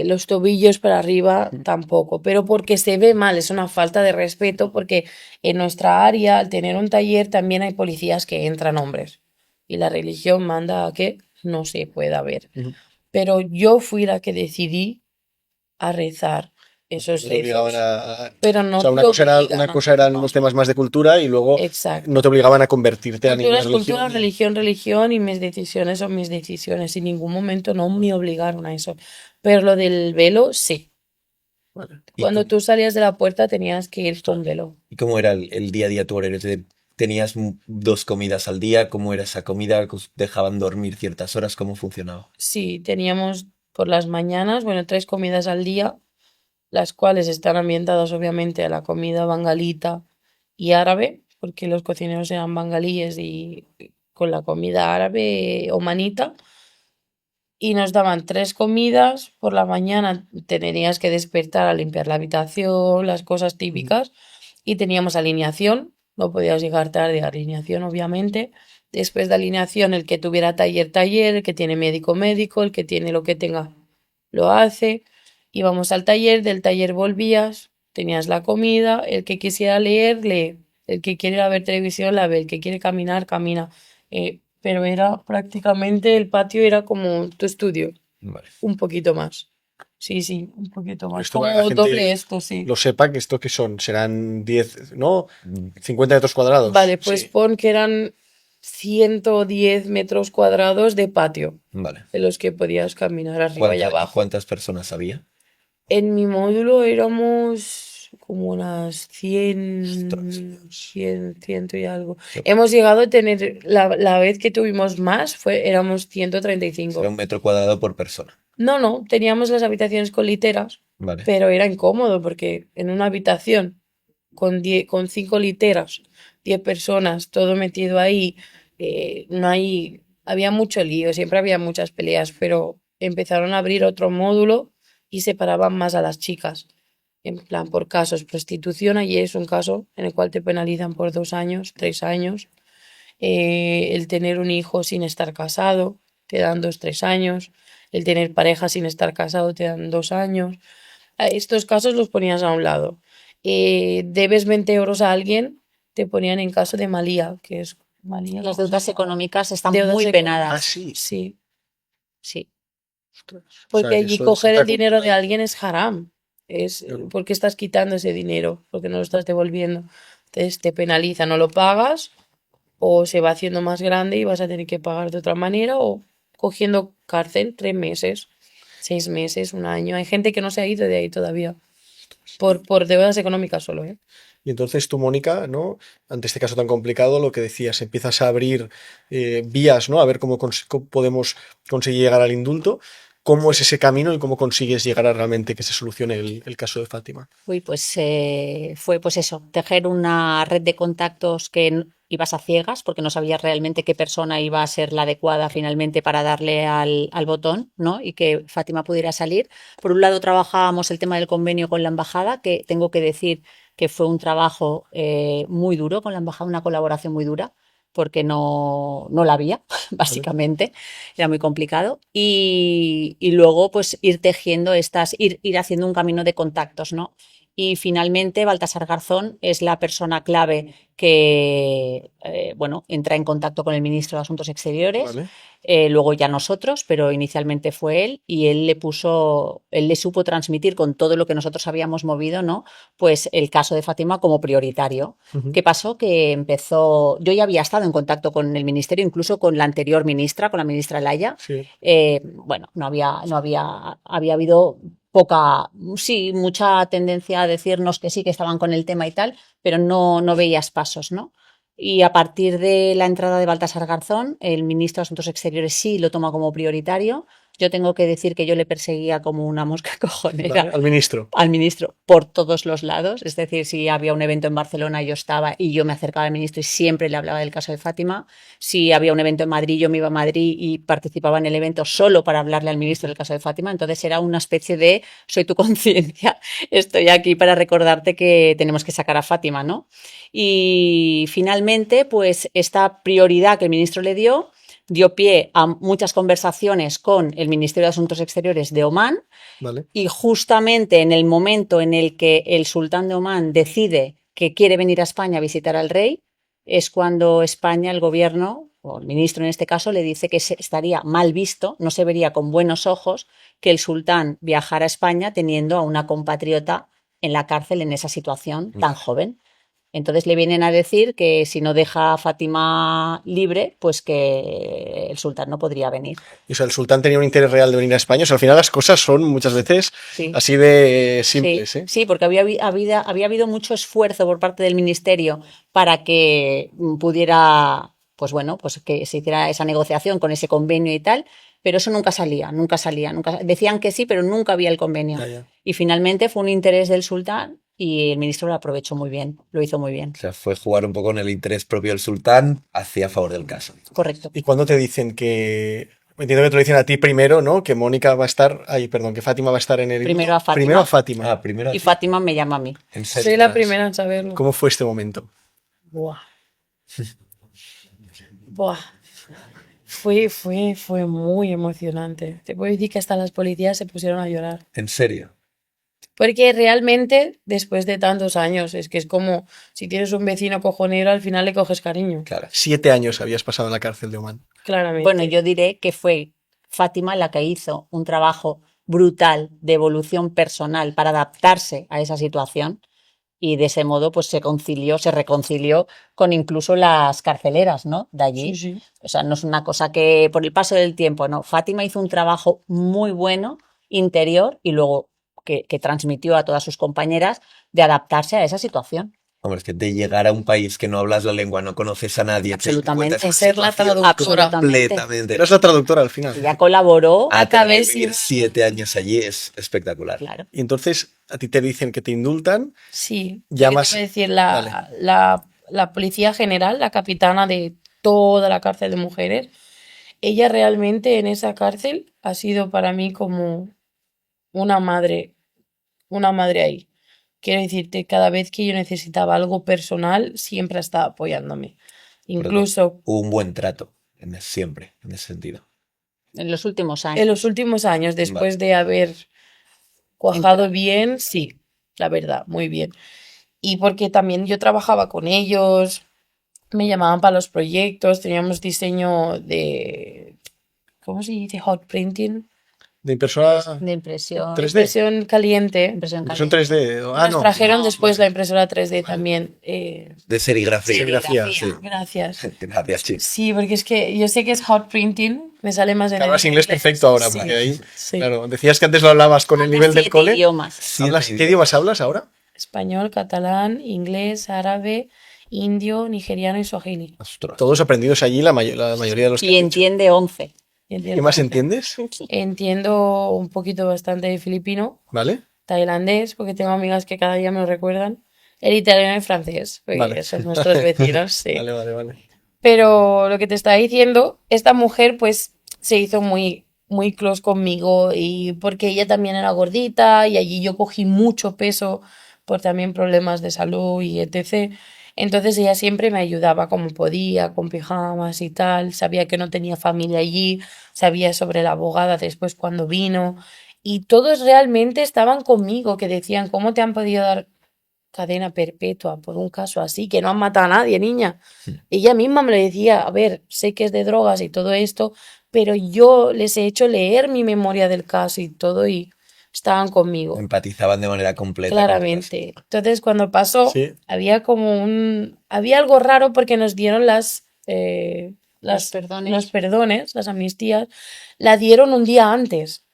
Los tobillos para arriba tampoco, pero porque se ve mal, es una falta de respeto, porque en nuestra área, al tener un taller, también hay policías que entran hombres. Y la religión manda a que no se pueda ver. Ujú. Pero yo fui la que decidí a rezar. esos No te obligaban rizos. a... Pero no O sea, te obligan una a cosa eran hacerlo. los temas más de cultura y luego Exacto. no te obligaban a convertirte a Cultura ninguna es cultura, religión. religión, religión y mis decisiones son mis decisiones. En ningún momento no me obligaron a eso. Pero lo del velo, sí. Vale. Cuando tú salías de la puerta tenías que ir con velo. ¿Y cómo era el día a día tu horario? Es decir, ¿tenías dos comidas al día? ¿Cómo era esa comida? ¿Os dejaban dormir ciertas horas? ¿Cómo funcionaba? Sí, teníamos por las mañanas, bueno, 3 comidas al día, las cuales están ambientadas obviamente a la comida bengalita y árabe, porque los cocineros eran bengalíes y con la comida árabe omanita. Y nos daban 3 comidas. Por la mañana te tenías que despertar a limpiar la habitación, las cosas típicas. Y teníamos alineación. No podías llegar tarde a alineación, obviamente. Después de alineación, el que tuviera taller, taller. El que tiene médico, médico. El que tiene lo que tenga, lo hace. Íbamos al taller. Del taller volvías. Tenías la comida. El que quisiera leer, lee. El que quiere ir a ver televisión, la ve. El que quiere caminar, camina. Pero era prácticamente el patio era como tu estudio, Vale. un poquito más. Sí, sí, un poquito más. Esto para que la Como gente doble esto, sí. lo sepa, que esto que son, serán 10, ¿no? 50 metros cuadrados. Vale, pues Sí. pon que eran 110 metros cuadrados de patio, Vale. en los que podías caminar arriba y abajo. ¿Cuántas personas había? En mi módulo éramos como unas Ostras. 100 y algo. Qué- Hemos llegado a tener, la vez que tuvimos más, éramos 135. Será 1 metro cuadrado por persona. No, no, teníamos las habitaciones con literas, Vale. pero era incómodo porque en una habitación con 5 literas, 10 personas, todo metido ahí, no hay, había mucho lío, siempre había muchas peleas, pero empezaron a abrir otro módulo y separaban más a las chicas, en plan por casos, prostitución, allí es un caso en el cual te penalizan por 2 años, 3 años, el tener un hijo sin estar casado, te dan 2, 3 años, el tener pareja sin estar casado, te dan 2 años. A estos casos los ponías a un lado. Debes 20 euros a alguien, te ponían en caso de malía, que es malía. Las ¿cómo deudas se llama? económicas están Deudas muy económicas. Ah, penadas. sí. Sí, Sí. Ostras. O porque sea, que allí eso es coger otra el dinero de cultura. alguien es haram. Es Claro. porque estás quitando ese dinero, porque no lo estás devolviendo. Entonces te penaliza, no lo pagas, o se va haciendo más grande y vas a tener que pagar de otra manera, o cogiendo cárcel 3 meses, 6 meses, un año. Hay gente que no se ha ido de ahí todavía, por deudas económicas solo, ¿eh? Y entonces tú, Mónica, ¿no? Ante este caso tan complicado, lo que decías, empiezas a abrir vías, ¿no? A ver cómo podemos conseguir llegar al indulto. ¿Cómo es ese camino y cómo consigues llegar a realmente que se solucione el caso de Fátima? Uy, pues fue pues eso, tejer una red de contactos que ibas a ciegas porque no sabías realmente qué persona iba a ser la adecuada finalmente para darle al botón, ¿no? Y que Fátima pudiera salir. Por un lado trabajábamos el tema del convenio con la embajada, que tengo que decir que fue un trabajo muy duro con la embajada, una colaboración muy dura, porque no la había, ¿Vale? básicamente, era muy complicado. Y luego, pues ir tejiendo ir haciendo un camino de contactos, ¿no? Y finalmente Baltasar Garzón es la persona clave que, bueno, entra en contacto con el ministro de Asuntos Exteriores, ¿Vale? luego ya nosotros, pero inicialmente fue él y él le supo transmitir con todo lo que nosotros habíamos movido, ¿no? Pues el caso de Fátima como prioritario. Ujú. ¿Qué pasó? Que yo ya había estado en contacto con el ministerio, incluso con la anterior ministra, con la ministra Laya. Sí. Bueno, había habido mucha tendencia a decirnos que sí, que estaban con el tema y tal, pero no veías pasos, ¿no? Y a partir de la entrada de Baltasar Garzón, el ministro de Asuntos Exteriores sí lo toma como prioritario. Yo tengo que decir que yo le perseguía como una mosca cojonera. ¿Vale? Al ministro. Al ministro por todos los lados, es decir, si había un evento en Barcelona yo estaba y yo me acercaba al ministro y siempre le hablaba del caso de Fátima, si había un evento en Madrid yo me iba a Madrid y participaba en el evento solo para hablarle al ministro del caso de Fátima, entonces era una especie de soy tu conciencia, estoy aquí para recordarte que tenemos que sacar a Fátima, ¿no? Y finalmente, pues esta prioridad que el ministro le dio pie a muchas conversaciones con el Ministerio de Asuntos Exteriores de Omán. ¿Vale? Y justamente en el momento en el que el sultán de Omán decide que quiere venir a España a visitar al rey, es cuando España, el gobierno, o el ministro en este caso, le dice que estaría mal visto, no se vería con buenos ojos que el sultán viajara a España teniendo a una compatriota en la cárcel en esa situación tan joven. Entonces le vienen a decir que si no deja a Fátima libre, pues que el sultán no podría venir. Y, o sea, el sultán tenía un interés real de venir a España. O sea, al final las cosas son muchas veces Sí. así de simples, Sí, ¿eh? sí, porque había habido mucho esfuerzo por parte del ministerio para que pudiera, pues bueno, pues que se hiciera esa negociación con ese convenio y tal, pero eso nunca salía. Decían que sí, pero nunca había el convenio. Ya. Y finalmente fue un interés del sultán y el ministro lo aprovechó muy bien, lo hizo muy bien. O sea, fue jugar un poco en el interés propio del sultán hacia favor del caso. Correcto. ¿Y cuando te dicen que... Entiendo que te lo dicen a ti primero, ¿no? Que Mónica va a estar... Ay, perdón, que Fátima va a estar en el... Primero a Fátima. Primero a Fátima. Ah, primero. Y Fátima me llama a mí. En serio. Soy la primera en saberlo. ¿Cómo fue este momento? Buah. Buah. Fue muy emocionante. Te puedo decir que hasta las policías se pusieron a llorar. En serio. Porque realmente, después de tantos años, es que es como si tienes un vecino cojonero, al final le coges cariño. Claro. 7 años habías pasado en la cárcel de Omán. Claramente. Bueno, yo diré que fue Fátima la que hizo un trabajo brutal de evolución personal para adaptarse a esa situación y de ese modo pues se reconcilió con incluso las carceleras, ¿no? De allí. Sí, sí. O sea, no es una cosa que por el paso del tiempo, no. Fátima hizo un trabajo muy bueno, interior, y luego que transmitió a todas sus compañeras de adaptarse a esa situación. Hombre, es que de llegar a un país que no hablas la lengua, no conoces a nadie, Absolutamente. te encuentras Ser la una situación traductora. completamente. Eras la traductora al final. Ella colaboró, Acabé Vivir sin- 7 años allí es espectacular. claro. Y entonces a ti te dicen que te indultan. Sí. Llamas- ¿Qué te voy a decir? Vale. La policía general, la capitana de toda la cárcel de mujeres, ella realmente en esa cárcel ha sido para mí como una madre ahí. Quiero decirte, cada vez que yo necesitaba algo personal, siempre estaba apoyándome. Incluso Hubo un buen trato siempre, en ese sentido. En los últimos años. en los últimos años, después de haber cuajado bien, sí, la verdad, muy bien. Y porque también yo trabajaba con ellos, me llamaban para los proyectos, teníamos diseño de, ¿cómo se dice? Hot printing. De impresora De impresión. 3D. Impresión caliente. Impresión Impresión caliente. 3D. Ah, Nos no. trajeron después la impresora 3D también. De serigrafía. Serigrafía, Sí. Gracias. Gracias, chicos. Sí, porque es que yo sé que es hot printing, me sale más en Que hablas inglés perfecto ahora, Sí, porque ahí, sí. claro, decías que antes lo hablabas con el nivel del 7 cole. idiomas. ¿Qué idiomas hablas ahora? Español, catalán, inglés, árabe, indio, nigeriano y swahili. Ostras. Todos aprendidos allí, la mayoría de los que Y has dicho. entiende 11. ¿Qué más entiendes? Entiendo un poquito bastante de filipino, ¿Vale? tailandés, porque tengo amigas que cada día me lo recuerdan. El italiano y francés, porque Vale. son nuestros vecinos, sí. Vale. Pero lo que te estaba diciendo, esta mujer pues se hizo muy close conmigo y porque ella también era gordita y allí yo cogí mucho peso por también problemas de salud y etc. Entonces ella siempre me ayudaba como podía, con pijamas y tal. Sabía que no tenía familia allí, sabía sobre la abogada después cuando vino. Y todos realmente estaban conmigo, que decían, ¿cómo te han podido dar cadena perpetua por un caso así? Que no han matado a nadie, niña. Ella misma me lo decía, a ver, sé que es de drogas y todo esto, pero yo les he hecho leer mi memoria del caso y todo y estaban conmigo. Empatizaban de manera completa. Claramente. Entonces, cuando pasó, Sí. había había algo raro porque nos dieron Los perdones. los perdones, las amnistías, la dieron un día antes,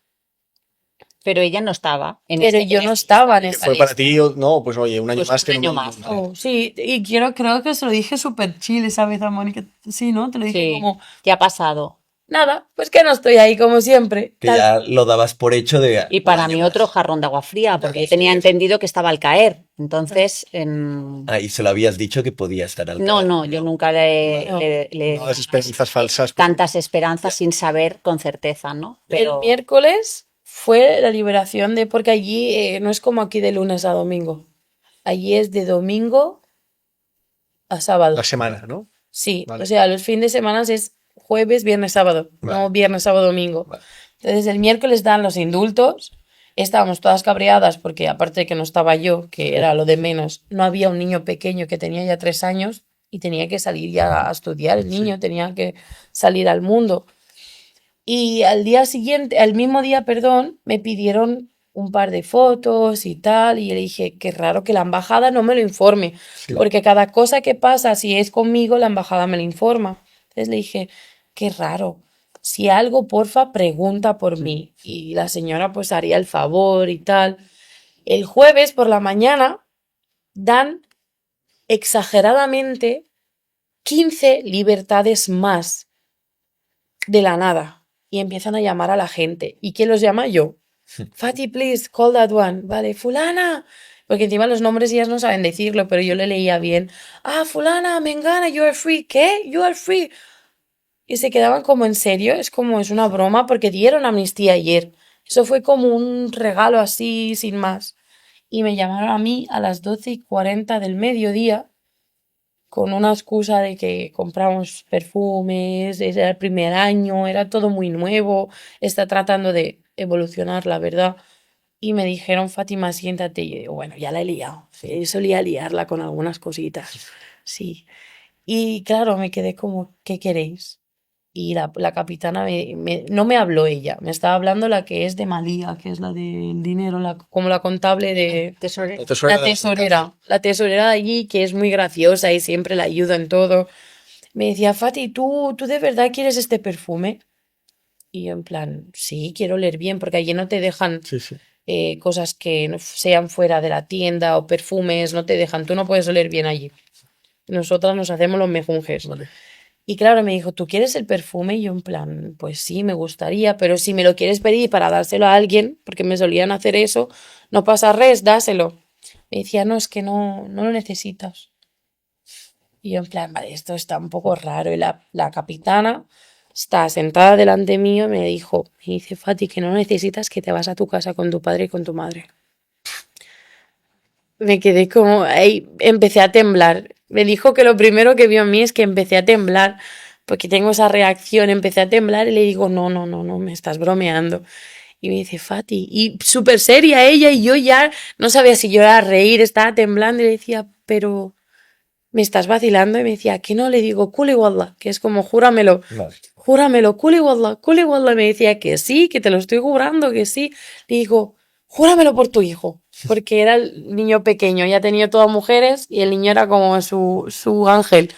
Pero ella no estaba. pero yo no estaba en esa Fue para lista. ti, no, pues oye, un año Pues más un que año no. más. Oh, sí, y creo que se lo dije súper chill esa vez a Mónica. Sí, ¿no? Te lo dije Sí. como, ¿Qué ha pasado? nada, pues que no estoy ahí como siempre. Que Tal. ya lo dabas por hecho de. Y para un mí año otro más. jarrón de agua fría, porque yo tenía entendido que estaba al caer. Entonces, Ah, y se lo habías dicho que podía estar al no, caer. no, yo nunca le No. No, las esperanzas falsas. tantas esperanzas sin saber con certeza, ¿no? Pero El miércoles fue la liberación porque allí no es como aquí de lunes a domingo. Allí es de domingo a sábado. La semana, ¿no? Sí, Vale. o sea, los fines de semana es jueves, viernes, sábado, Vale. no viernes, sábado, domingo. Vale. Entonces el miércoles dan los indultos, estábamos todas cabreadas porque aparte de que no estaba yo, que era lo de menos, no había un niño pequeño que tenía ya 3 años y tenía que salir ya a estudiar, el niño tenía que salir al mundo. Y al día siguiente, al mismo día, perdón, me pidieron un par de fotos y tal, y le dije, qué raro que la embajada no me lo informe, Claro. porque cada cosa que pasa, si es conmigo, la embajada me lo informa. Entonces le dije, qué raro, si algo, porfa, pregunta por mí. Y la señora pues haría el favor y tal. El jueves por la mañana dan exageradamente 15 libertades más de la nada y empiezan a llamar a la gente. ¿Y quién los llama? Yo. Fati, please, call that one. Vale, fulana. Porque encima los nombres ellas no saben decirlo, pero yo le leía bien. Ah, fulana, mengana, you are free. ¿Qué? You are free. Y se quedaban como en serio, es como es una broma porque dieron amnistía ayer. Eso fue como un regalo así, sin más. Y me llamaron a mí a las 12:40 del mediodía con una excusa de que compramos perfumes, era el primer año, era todo muy nuevo, está tratando de evolucionar, la verdad. Y me dijeron, Fátima, siéntate. Y yo digo, bueno, ya la he liado. Sí, solía liarla con algunas cositas. Sí. Y claro, me quedé como, ¿qué queréis? Y la capitana no me habló ella, me estaba hablando la que es de Malía, que es la del dinero, como la contable de, Tesorero. la tesorera de allí, que es muy graciosa y siempre la ayuda en todo. Me decía, Fati, ¿tú de verdad quieres este perfume? Y yo en plan, sí, quiero oler bien, porque allí no te dejan Sí, sí. cosas que no sean fuera de la tienda o perfumes, no te dejan, tú no puedes oler bien allí. Nosotras nos hacemos los mejunjes. Vale. Y claro, me dijo, ¿tú quieres el perfume? Y yo en plan, pues sí, me gustaría, pero si me lo quieres pedir para dárselo a alguien, porque me solían hacer eso, no pasa res, dáselo. Me decía, no, es que no lo necesitas. Y yo en plan, vale, esto está un poco raro. Y la capitana está sentada delante mío y me dice, Fati, que no necesitas, que te vas a tu casa con tu padre y con tu madre. Me quedé como, ahí, empecé a temblar. Me dijo que lo primero que vio en mí es que empecé a temblar, porque tengo esa reacción, empecé a temblar y le digo, no, me estás bromeando. Y me dice, Fati, y súper seria ella, y yo ya no sabía si llorar, reír, estaba temblando y le decía, pero me estás vacilando. Y me decía, que no, le digo, kuli wallah, que es como, júramelo, Vale. júramelo, kuli wallah, kuli wallah. Me decía que sí, que te lo estoy jurando, que sí. Le digo, júramelo por tu hijo, porque era el niño pequeño, ya tenía todas mujeres y el niño era como su ángel.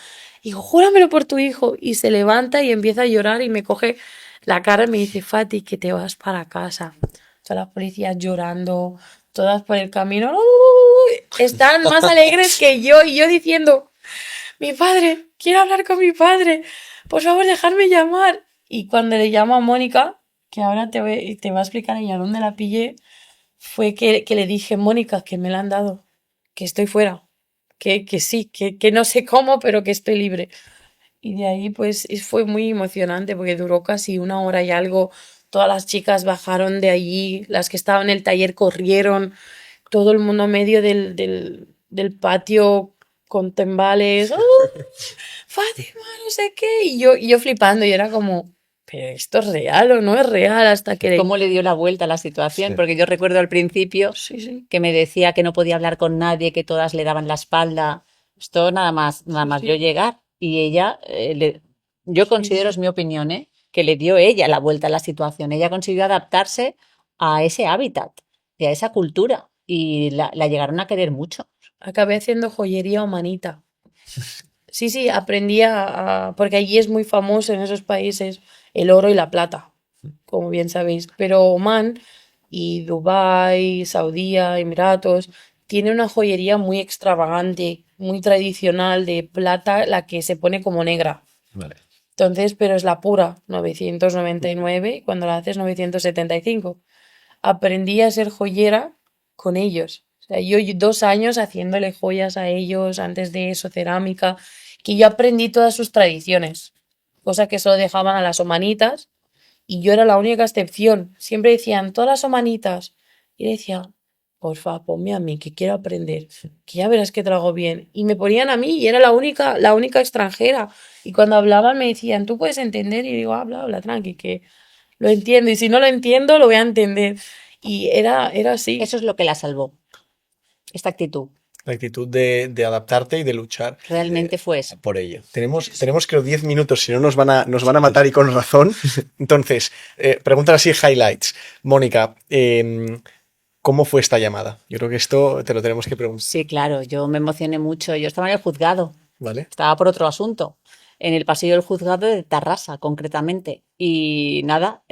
Digo, júramelo por tu hijo. Y se levanta y empieza a llorar y me coge la cara y me dice, Fati, que te vas para casa. Todas las policías llorando, todas por el camino. ¡Uy! Están más alegres que yo y yo diciendo, mi padre, quiero hablar con mi padre, por favor, dejarme llamar. Y cuando le llamo a Mónica, que ahora te va a explicar ella dónde la pillé, fue que le dije, Mónica, que me la han dado, que estoy fuera, que sí, que no sé cómo, pero que estoy libre. Y de ahí pues fue muy emocionante porque duró casi 1 hora y algo. Todas las chicas bajaron de allí, las que estaban en el taller corrieron, todo el mundo medio del patio con tembales. ¡Oh, Fátima, no sé qué! Y yo flipando y era como, ¿pero esto es real o no es real? Hasta que... ¿Cómo le dio la vuelta a la situación? Sí. Porque yo recuerdo al principio Sí, sí. que me decía que no podía hablar con nadie, que todas le daban la espalda. Esto nada más Sí. yo llegar y ella, yo considero, es mi opinión, que le dio ella la vuelta a la situación. Ella consiguió adaptarse a ese hábitat y a esa cultura y la llegaron a querer mucho. Acabé haciendo joyería omanita. Sí, aprendí porque allí es muy famoso en esos países el oro y la plata, como bien sabéis. Pero Omán y Dubái, Saudía, Emiratos, tiene una joyería muy extravagante, muy tradicional de plata, la que se pone como negra. Vale. Entonces, pero es la pura, 999, y cuando la haces 975. Aprendí a ser joyera con ellos. O sea, yo 2 años haciéndole joyas a ellos, antes de eso cerámica, que yo aprendí todas sus tradiciones, cosa que solo dejaban a las omanitas y yo era la única excepción. Siempre decían, todas las omanitas. Y le decía, porfa, ponme a mí, que quiero aprender, que ya verás que te lo hago bien. Y me ponían a mí y era la única extranjera. Y cuando hablaban me decían, ¿tú puedes entender? Y digo, habla, tranqui, que lo entiendo. Y si no lo entiendo, lo voy a entender. Y era así. Eso es lo que la salvó, esta actitud. La actitud de adaptarte y de luchar. Realmente fue eso. Por ello. Tenemos creo 10 minutos, si no nos van a matar y con razón. Entonces, preguntas así, highlights. Mónica, ¿cómo fue esta llamada? Yo creo que esto te lo tenemos que preguntar, Sí, claro, yo me emocioné mucho. Yo estaba en el juzgado. ¿vale? Estaba por otro asunto, en el pasillo del juzgado de Tarrasa, concretamente. Y nada,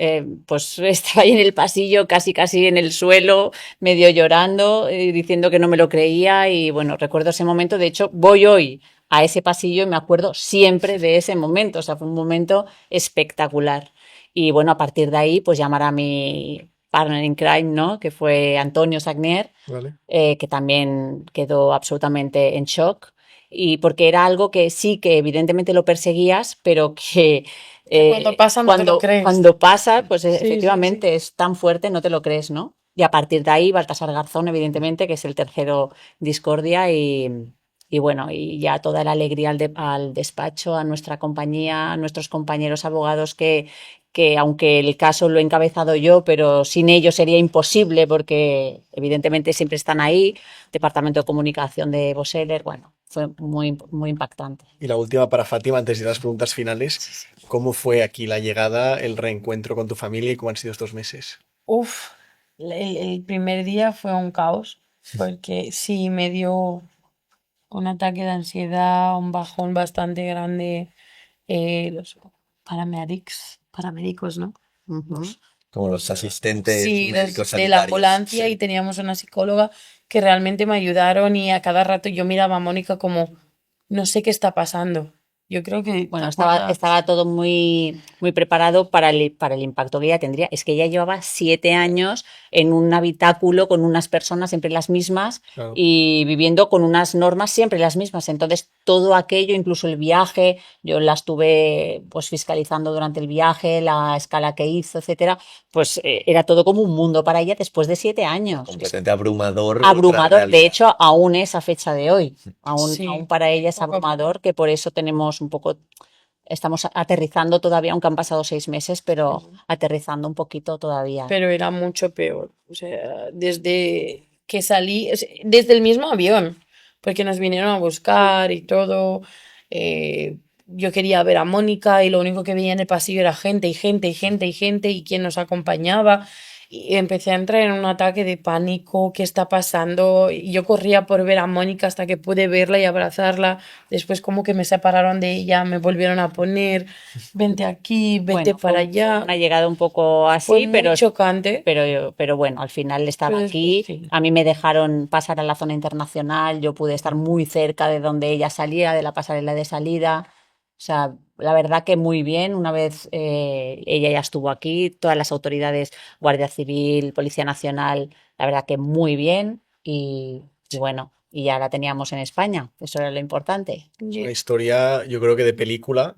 pues estaba ahí en el pasillo, casi en el suelo, medio llorando, diciendo que no me lo creía. Y bueno, recuerdo ese momento. De hecho, voy hoy a ese pasillo y me acuerdo siempre de ese momento. O sea, fue un momento espectacular. Y bueno, a partir de ahí, pues llamar a mi partner in crime, ¿no? Que fue Antonio Sagnier, ¿Vale? que también quedó absolutamente en shock. Y porque era algo que sí, que evidentemente lo perseguías, pero que Cuando pasa no te lo crees. cuando pasa, pues Sí, sí, efectivamente es tan fuerte, no te lo crees, ¿no? Y a partir de ahí, Baltasar Garzón, evidentemente, que es el tercero Discordia, y bueno, y ya toda la alegría al despacho, a nuestra compañía, a nuestros compañeros abogados que aunque el caso lo he encabezado yo, pero sin ellos sería imposible porque evidentemente siempre están ahí, Departamento de Comunicación de Boseler, bueno, fue muy impactante. Y la última para Fátima, antes de ir a las preguntas finales. ¿Cómo fue aquí la llegada, el reencuentro con tu familia y cómo han sido estos meses? Uf, el primer día fue un caos, porque sí me dio un ataque de ansiedad, un bajón bastante grande. Los paramédicos, ¿no? Ujú. Como los asistentes Sí, médicos de la sanitarios. ambulancia, Sí. y teníamos una psicóloga que realmente me ayudaron, y a cada rato yo miraba a Mónica como, no sé qué está pasando. Yo creo que Bueno, estaba todo muy preparado para el impacto que ella tendría. Es que ella llevaba 7 años en un habitáculo con unas personas siempre las mismas Claro. y viviendo con unas normas siempre las mismas. Entonces, todo aquello, incluso el viaje, yo la estuve pues fiscalizando durante el viaje, la escala que hizo, etcétera, pues era todo como un mundo para ella después de 7 años. Completamente abrumador. Abrumador, otra de realidad. hecho, aún es a fecha de hoy. Aún sí, para ella es poco a poco. abrumador, que por eso tenemos un poco, estamos aterrizando todavía, aunque han pasado 6 meses, pero aterrizando un poquito todavía. Pero era mucho peor. O sea, desde que salí, o sea, desde el mismo avión, porque nos vinieron a buscar y todo. Yo quería ver a Mónica y lo único que veía en el pasillo era gente y gente y gente y gente y quien nos acompañaba. Y empecé a entrar en un ataque de pánico. ¿Qué está pasando? Y yo corría por ver a Mónica hasta que pude verla y abrazarla. Después como que me separaron de ella, me volvieron a poner, vente aquí, vete Bueno, para fue allá. una llegada un poco Fue así, muy chocante. pero bueno, al final estaba Pero aquí. después sí. A mí me dejaron pasar a la zona internacional, yo pude estar muy cerca de donde ella salía, de la pasarela de salida. O sea, la verdad que muy bien. Una vez ella ya estuvo aquí, todas las autoridades, Guardia Civil, Policía Nacional, la verdad que muy bien. Y bueno, y ya la teníamos en España, eso era lo importante. Una historia, yo creo que de película.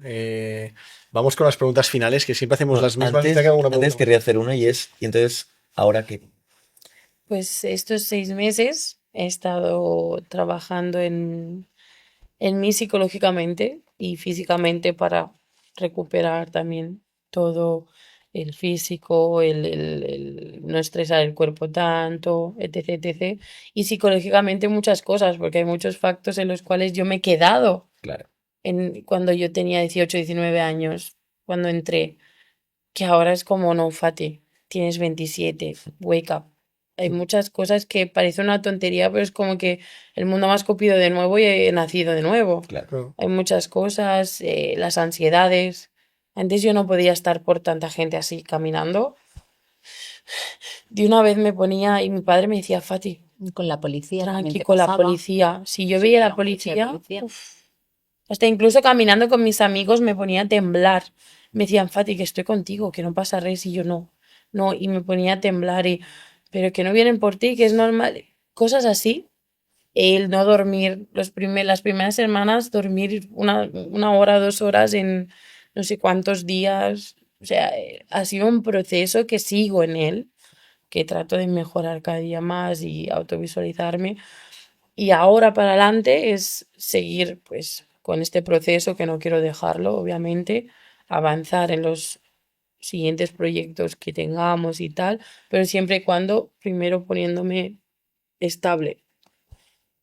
Vamos con las preguntas finales, que siempre hacemos las mismas. Antes, Te hago una antes pregunta. querría hacer una y es, y entonces, ¿ahora qué? Pues estos 6 meses he estado trabajando en mí psicológicamente y físicamente para recuperar también todo el físico, el no estresar el cuerpo tanto, etc, etc. Y psicológicamente muchas cosas, porque hay muchos factos en los cuales yo me he quedado Claro. cuando yo tenía 18 19 años, cuando entré, que ahora es como, no, Fati, tienes 27, wake up. Hay muchas cosas que parece una tontería, pero es como que el mundo me ha escupido de nuevo y he nacido de nuevo. Claro. Claro. Hay muchas cosas, las ansiedades. Antes yo no podía estar por tanta gente así caminando. De una vez me ponía y mi padre me decía, Fati, Con la policía también tranqui te con la pasaba. policía. Si yo Sí, veía a era la un coche de policía, policía. hasta incluso caminando con mis amigos me ponía a temblar. Me decían, Fati, que estoy contigo, que no pasa res, y yo no, no, y me ponía a temblar, pero que no vienen por ti, que es normal. Cosas así. El no dormir, las primeras semanas, dormir una hora, 2 horas en no sé cuántos días. O sea, ha sido un proceso que sigo en él, que trato de mejorar cada día más y autovisualizarme. Y ahora para adelante es seguir pues con este proceso, que no quiero dejarlo, obviamente, avanzar en los siguientes proyectos que tengamos y tal, pero siempre y cuando primero poniéndome estable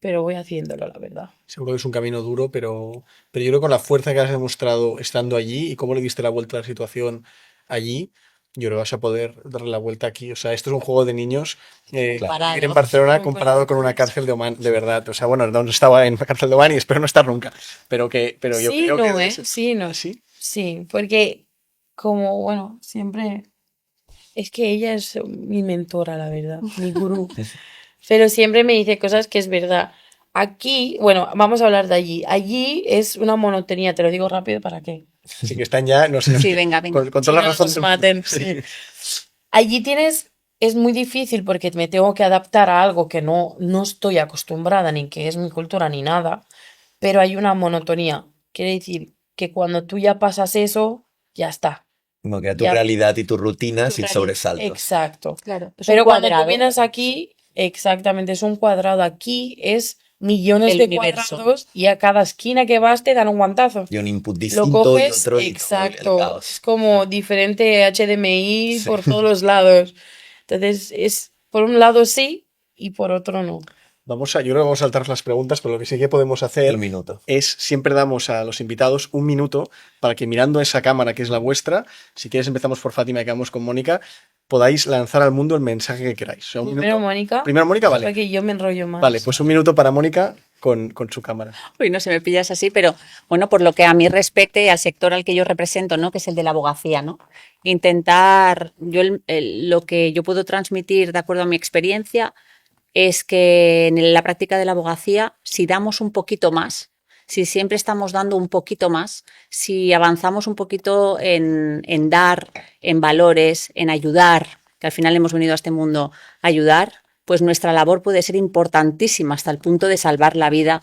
pero voy haciéndolo, la verdad. Seguro que es un camino duro, pero yo creo que con la fuerza que has demostrado estando allí y cómo le diste la vuelta a la situación allí, yo creo que vas a poder darle la vuelta aquí. O sea, esto es un juego de niños. Comparado. Ir en Barcelona Comparado. comparado con una cárcel de Oman, de verdad. O sea, bueno, no estaba en una cárcel de Oman y espero no estar nunca. Pero yo Sí, creo no, que... Sí, no. ¿Sí? Sí, porque como, bueno, siempre... Es que ella es mi mentora, la verdad, mi gurú. Pero siempre me dice cosas que es verdad. Aquí, bueno, vamos a hablar de allí. Allí es una monotonía, te lo digo rápido para qué. Sí, que están ya, no sé. Sí, venga, venga. Con Si toda la no razón nos del maten, mundo. sí. Allí es muy difícil porque me tengo que adaptar a algo que no estoy acostumbrada, ni que es mi cultura, ni nada. Pero hay una monotonía. Quiere decir que cuando tú ya pasas eso, ya está. Como que era tu Ya realidad y tu rutina tu sin reali- sobresaltos. Exacto. Claro, es un Pero cuando tú cuadrado, vienes aquí, exactamente, es un cuadrado. Aquí es millones el de universo. cuadrados y a cada esquina que vas te dan un guantazo. Y un input Lo distinto y coges, otro y todo el exacto. caos. Es como diferente HDMI Sí. por todos los lados. Entonces, es por un lado sí y por otro no. Yo creo que vamos a saltar las preguntas, pero lo que sí que podemos hacer Un minuto. es, siempre damos a los invitados un minuto para que mirando esa cámara que es la vuestra, si quieres empezamos por Fátima y acabamos con Mónica, podáis lanzar al mundo el mensaje que queráis. O sea, un Primero minuto. Mónica, Primero Mónica, vale. porque yo me enrollo más. Vale, pues un minuto para Mónica con su cámara. Uy, no se me pillas así, pero bueno, por lo que a mí respecte y al sector al que yo represento, ¿no? Que es el de la abogacía, ¿no? Intentar, lo que yo puedo transmitir de acuerdo a mi experiencia es que en la práctica de la abogacía, si damos un poquito más, si siempre estamos dando un poquito más, si avanzamos un poquito en dar, en valores, en ayudar, que al final hemos venido a este mundo a ayudar, pues nuestra labor puede ser importantísima hasta el punto de salvar la vida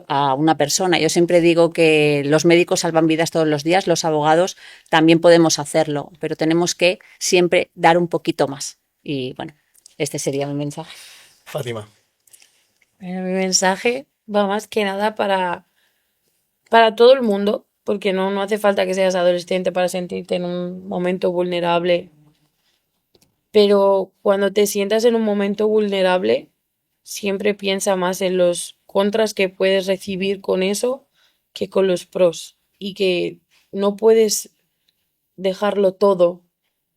a una persona. Yo siempre digo que los médicos salvan vidas todos los días, los abogados también podemos hacerlo, pero tenemos que siempre dar un poquito más. Y bueno, este sería mi mensaje. Fátima. Mi mensaje va más que nada para todo el mundo, porque no hace falta que seas adolescente para sentirte en un momento vulnerable. Pero cuando te sientas en un momento vulnerable, siempre piensa más en los contras que puedes recibir con eso que con los pros. Y que no puedes dejarlo todo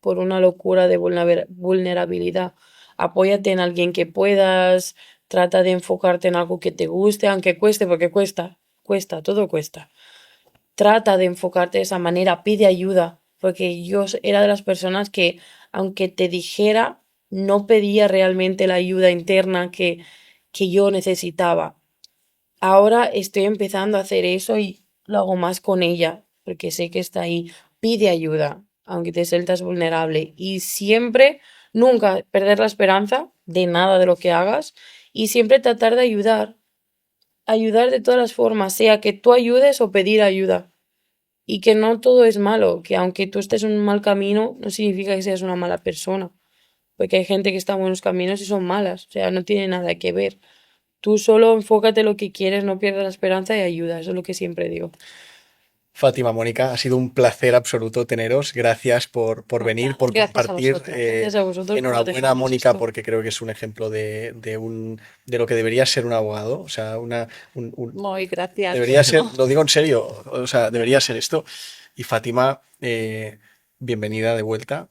por una locura de vulnerabilidad. Apóyate en alguien que puedas, trata de enfocarte en algo que te guste, aunque cueste, porque cuesta, todo cuesta. Trata de enfocarte de esa manera, pide ayuda, porque yo era de las personas que, aunque te dijera, no pedía realmente la ayuda interna que yo necesitaba. Ahora estoy empezando a hacer eso y lo hago más con ella, porque sé que está ahí. Pide ayuda, aunque te sientas vulnerable. Y siempre, nunca perder la esperanza de nada de lo que hagas y siempre tratar de ayudar. Ayudar de todas las formas, sea que tú ayudes o pedir ayuda. Y que no todo es malo, que aunque tú estés en un mal camino, no significa que seas una mala persona. Porque hay gente que está en buenos caminos y son malas. O sea, no tiene nada que ver. Tú solo enfócate en lo que quieres, no pierdas la esperanza y ayuda. Eso es lo que siempre digo. Fátima, Mónica, ha sido un placer absoluto teneros. Gracias por venir, por Gracias a compartir. vosotros. Gracias a vosotros por Enhorabuena, dejarnos Mónica, esto. porque creo que es un ejemplo de lo que debería ser un abogado. O sea, Muy gracias. debería ser, lo digo en serio, o sea, debería ser esto. Y Fátima, bienvenida de vuelta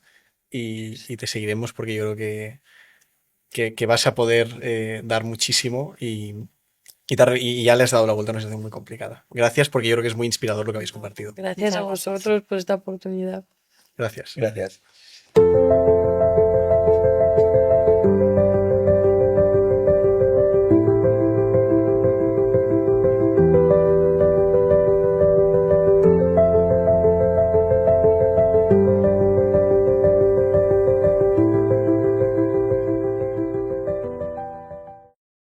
y te seguiremos porque yo creo que vas a poder dar muchísimo y ya le has dado la vuelta a una situación muy complicada. Gracias porque yo creo que es muy inspirador lo que habéis compartido. Gracias a Muchas gracias. vosotros por esta oportunidad. Gracias. Gracias.